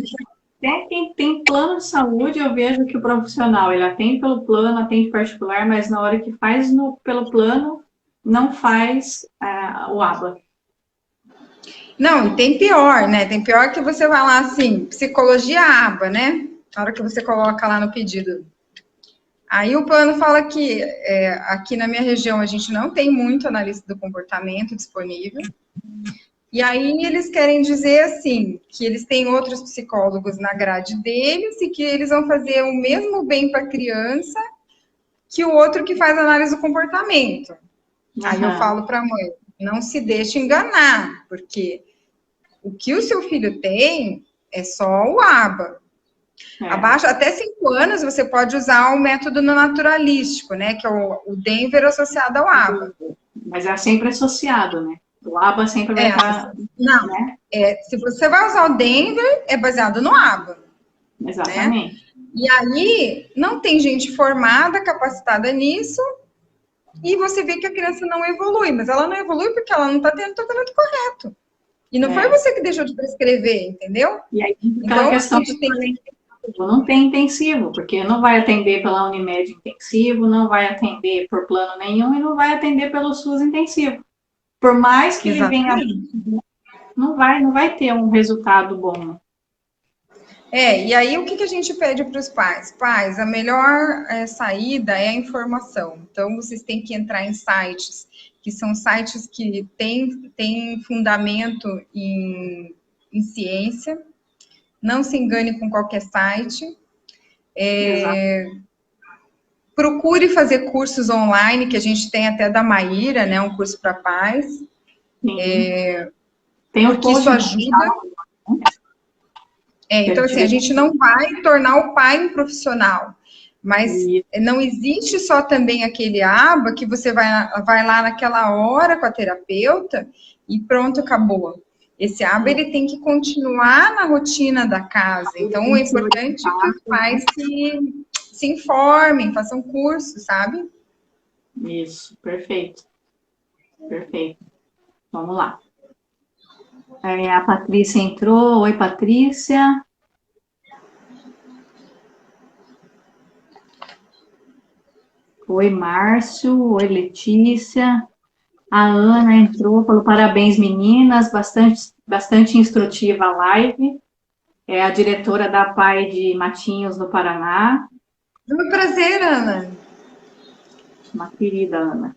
Até quem tem plano de saúde, eu vejo que o profissional, ele atende pelo plano, atende particular, mas na hora que faz pelo plano, não faz o ABA. Não, e tem pior, né? Tem pior que você vai lá assim, psicologia ABA, né? Na hora que você coloca lá no pedido. Aí o plano fala que aqui na minha região a gente não tem muito analista do comportamento disponível. E aí eles querem dizer assim, que eles têm outros psicólogos na grade deles e que eles vão fazer o mesmo bem para a criança que o outro que faz análise do comportamento. Aí eu falo para a mãe, não se deixe enganar, porque o que o seu filho tem é só o ABA. Abaixo, até 5 anos, você pode usar o método naturalístico, né? Que é o Denver associado ao ABA. Mas é sempre associado, né? O ABA sempre vai estar... Não, né? Se você vai usar o Denver, é baseado no ABA. Exatamente. Né? E aí, não tem gente formada, capacitada nisso, e você vê que a criança não evolui, mas ela não evolui porque ela não está tendo o tratamento correto. E não foi você que deixou de prescrever, entendeu? E aí, então, questão de não tem intensivo, porque não vai atender pela Unimed intensivo, não vai atender por plano nenhum e não vai atender pelo SUS intensivo. Por mais que ele venha, não vai ter um resultado bom. E aí o que a gente pede para os pais? Pais, a melhor saída é a informação. Então, vocês têm que entrar em sites, que são sites que têm fundamento em ciência. Não se engane com qualquer site. Procure fazer cursos online, que a gente tem até da Maíra, né? Um curso para pais. Tem porque isso ajuda. Então, assim, a gente não vai tornar o pai um profissional, mas não existe só também aquele aba que você vai lá naquela hora com a terapeuta e pronto, acabou. Esse aba, ele tem que continuar na rotina da casa. Então, é importante que os pais se informem, façam curso, sabe? Isso, perfeito. Perfeito. Vamos lá. A Patrícia entrou. Oi, Patrícia. Oi, Márcio. Oi, Letícia. A Ana entrou, falou parabéns, meninas. Bastante instrutiva a live. É a diretora da PAI de Matinhos, no Paraná. É um prazer, Ana. Uma querida Ana.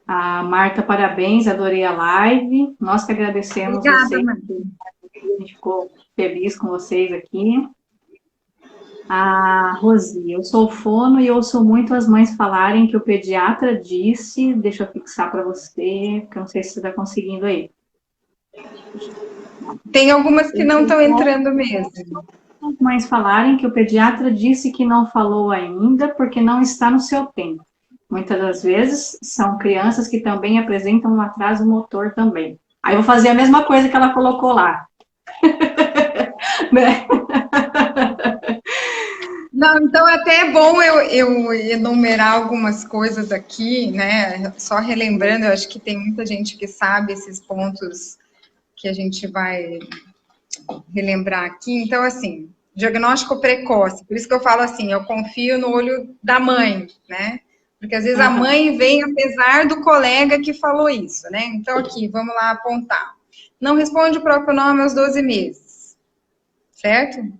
A Marta, parabéns, adorei a live. Nós que agradecemos. Obrigada, vocês. Marta. A gente ficou feliz com vocês aqui. A Rosi, eu sou fono e ouço muito as mães falarem que o pediatra disse, deixa eu fixar para você, porque eu não sei se você está conseguindo aí. Tem algumas que não estão entrando mesmo. As mães falarem que o pediatra disse que não falou ainda porque não está no seu tempo. Muitas das vezes são crianças que também apresentam um atraso motor também. Aí eu vou fazer a mesma coisa que ela colocou lá. Né? Não, então até é bom eu enumerar algumas coisas aqui, né? Só relembrando, eu acho que tem muita gente que sabe esses pontos que a gente vai relembrar aqui. Então, assim, diagnóstico precoce. Por isso que eu falo assim, eu confio no olho da mãe, né? Porque às vezes a mãe vem apesar do colega que falou isso, né? Então, aqui, vamos lá apontar. Não responde o próprio nome aos 12 meses, certo?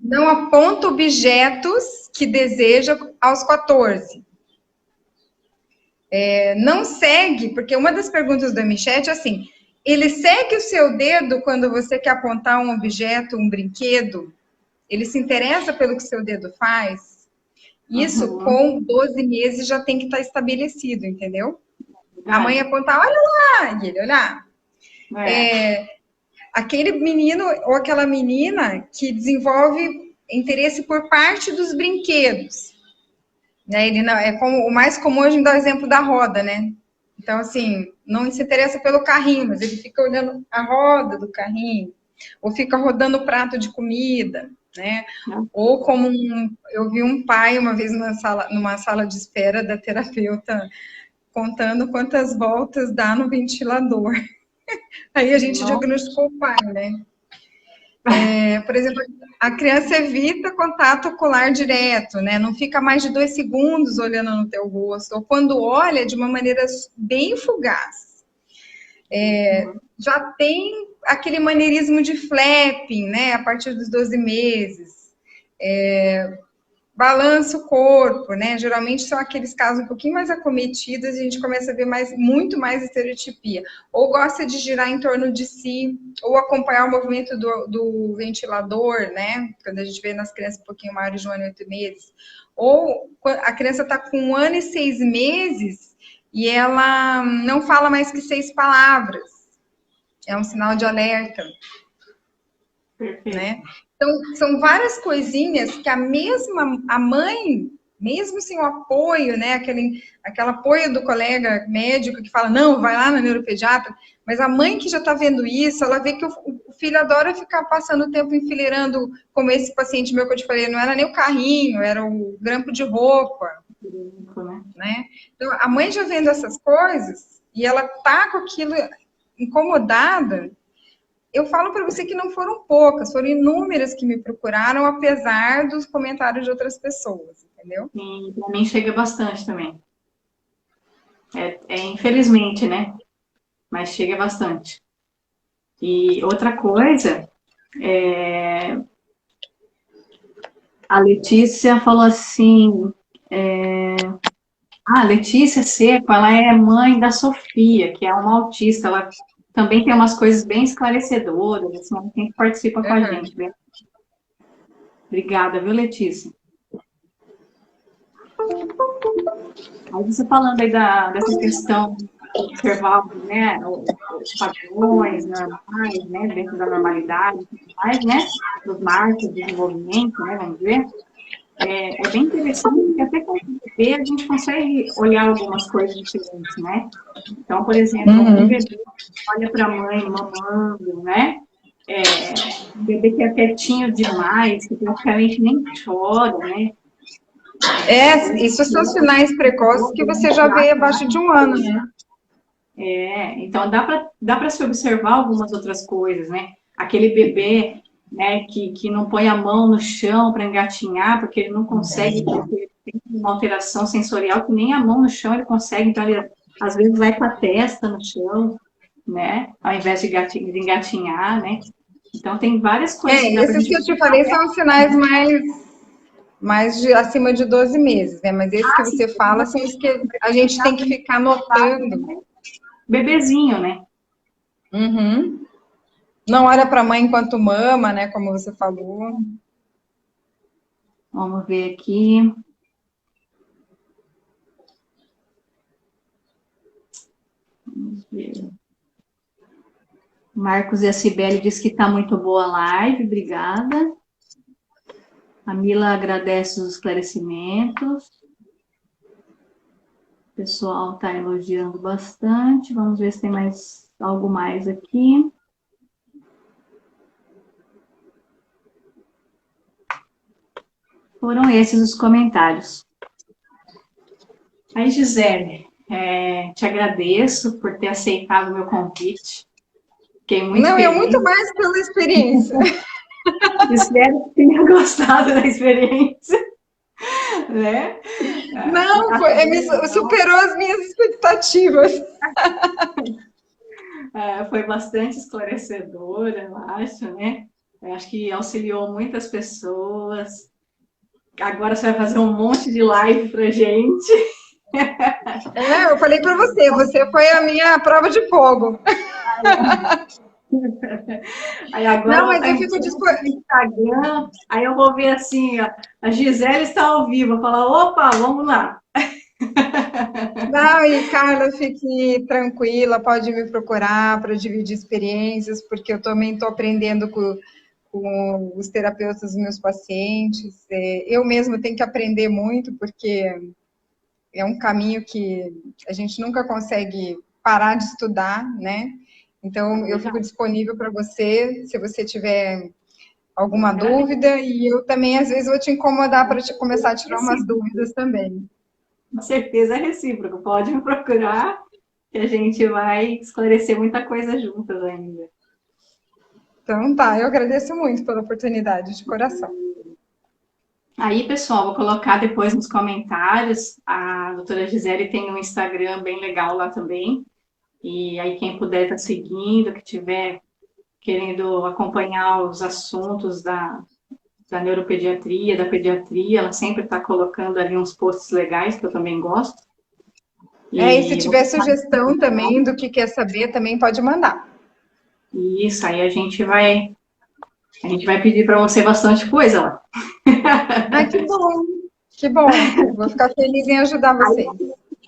Não aponta objetos que deseja aos 14. Não segue, porque uma das perguntas do MChat é assim, ele segue o seu dedo quando você quer apontar um objeto, um brinquedo? Ele se interessa pelo que seu dedo faz? Isso, com 12 meses, já tem que estar estabelecido, entendeu? A mãe apontar, olha lá, e ele olhar. Aquele menino ou aquela menina que desenvolve interesse por parte dos brinquedos. Né? Ele não, como, o mais comum a gente dá o exemplo da roda, né? Então, assim, não se interessa pelo carrinho, mas ele fica olhando a roda do carrinho, ou fica rodando o prato de comida, né? Ou como eu vi um pai uma vez numa sala de espera da terapeuta contando quantas voltas dá no ventilador. Aí a gente diagnosticou o pai, né? Por exemplo, a criança evita contato ocular direto, né? Não fica mais de 2 segundos olhando no teu rosto, ou quando olha de uma maneira bem fugaz. Já tem aquele maneirismo de flapping, né? A partir dos 12 meses. Balança o corpo, né? Geralmente são aqueles casos um pouquinho mais acometidos e a gente começa a ver muito mais estereotipia. Ou gosta de girar em torno de si, ou acompanhar o movimento do ventilador, né? Quando a gente vê nas crianças um pouquinho maiores de 1 ano e 8 meses. Ou a criança está com 1 ano e 6 meses e ela não fala mais que 6 palavras. É um sinal de alerta. Perfeito. Né? Então, são várias coisinhas que a mãe, mesmo sem o apoio, né, aquele apoio do colega médico que fala, não, vai lá na neuropediatra, mas a mãe que já está vendo isso, ela vê que o filho adora ficar passando o tempo enfileirando, como esse paciente meu que eu te falei, não era nem o carrinho, era o grampo de roupa, né? Então, a mãe já vendo essas coisas, e ela tá com aquilo incomodada. Eu falo para você que não foram poucas, foram inúmeras que me procuraram, apesar dos comentários de outras pessoas, entendeu? Sim, para mim chega bastante também. Infelizmente, né? Mas chega bastante. E outra coisa, a Letícia falou assim, a Letícia Seco, ela é mãe da Sofia, que é uma autista, ela também tem umas coisas bem esclarecedoras, assim, ela sempre participa com a gente. Bem. Obrigada, viu, Letícia? Aí você falando aí dessa questão de observar, né, os padrões normais, né, dentro da normalidade, né, dos marcos de desenvolvimento, né, vamos dizer, é bem interessante, porque até com o bebê a gente consegue olhar algumas coisas diferentes, né? Então, por exemplo, um bebê olha para a mãe mamando, né? Um bebê que é quietinho demais, que praticamente nem chora, né? Isso são sinais precoces que você já vê abaixo de 1 ano, né? Então dá para se observar algumas outras coisas, né? Aquele bebê, né, que não põe a mão no chão para engatinhar, porque ele não consegue, porque ele tem uma alteração sensorial que nem a mão no chão ele consegue, então ele às vezes vai com a testa no chão, né? Ao invés de engatinhar, né? Então tem várias coisas. Esses que eu te falei são sinais mais acima de 12 meses, né? Mas esses que você fala são os que a gente tem que ficar notando. Bebezinho, né? Uhum. Não olha para a mãe enquanto mama, né? Como você falou. Vamos ver aqui. Vamos ver. Marcos e a Cibele diz que está muito boa a live, obrigada. A Mila agradece os esclarecimentos. O pessoal está elogiando bastante. Vamos ver se tem algo mais aqui. Foram esses os comentários. Aí, Gisele, te agradeço por ter aceitado o meu convite. Fiquei muito feliz. Eu muito mais pela experiência. Espero que tenha gostado da experiência. Né? Não, superou as minhas expectativas. Foi bastante esclarecedora, eu acho, né? Eu acho que auxiliou muitas pessoas. Agora você vai fazer um monte de live pra gente. Eu falei para você foi a minha prova de fogo. Aí agora não, mas eu fico disponível no Instagram, aí eu vou ver assim, ó, a Gisele está ao vivo, eu vou falar, opa, vamos lá. Não, e Carla, fique tranquila, pode me procurar para dividir experiências, porque eu também estou aprendendo com os terapeutas dos meus pacientes. Eu mesma tenho que aprender muito, porque é um caminho que a gente nunca consegue parar de estudar, né? Então, eu fico disponível para você, se você tiver alguma dúvida, e eu também, às vezes, vou te incomodar para começar a tirar umas dúvidas também. Com certeza é recíproco, pode me procurar, que a gente vai esclarecer muita coisa juntas ainda. Então tá, eu agradeço muito pela oportunidade, de coração. Aí, pessoal, vou colocar depois nos comentários, a doutora Gisele tem um Instagram bem legal lá também, e aí quem puder estar seguindo, que tiver querendo acompanhar os assuntos da neuropediatria, da pediatria, ela sempre está colocando ali uns posts legais, que eu também gosto. E se tiver sugestão também do que quer saber, também pode mandar. Isso, aí a gente vai pedir para você bastante coisa lá. Que bom, que bom. Vou ficar feliz em ajudar vocês.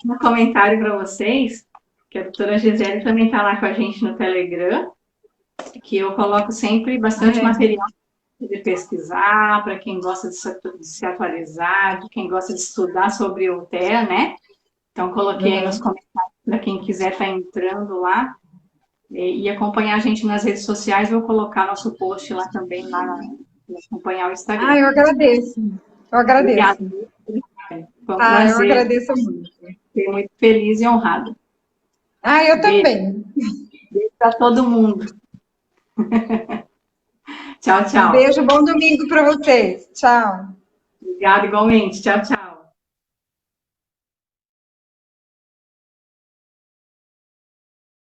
Um comentário para vocês, que a doutora Gisele também está lá com a gente no Telegram, que eu coloco sempre bastante material de pesquisar, para quem gosta de se atualizar, de quem gosta de estudar sobre o TEA, né? Então, coloquei aí nos comentários para quem quiser estar entrando lá e acompanhar a gente nas redes sociais, vou colocar nosso post lá também, lá acompanhar o Instagram. Eu agradeço. Eu agradeço. Obrigada. Foi um prazer. Eu agradeço muito. Fiquei muito feliz e honrada. Eu também. Beijo para todo mundo. Tchau, tchau. Um beijo, bom domingo para vocês. Tchau. Obrigada, igualmente. Tchau, tchau.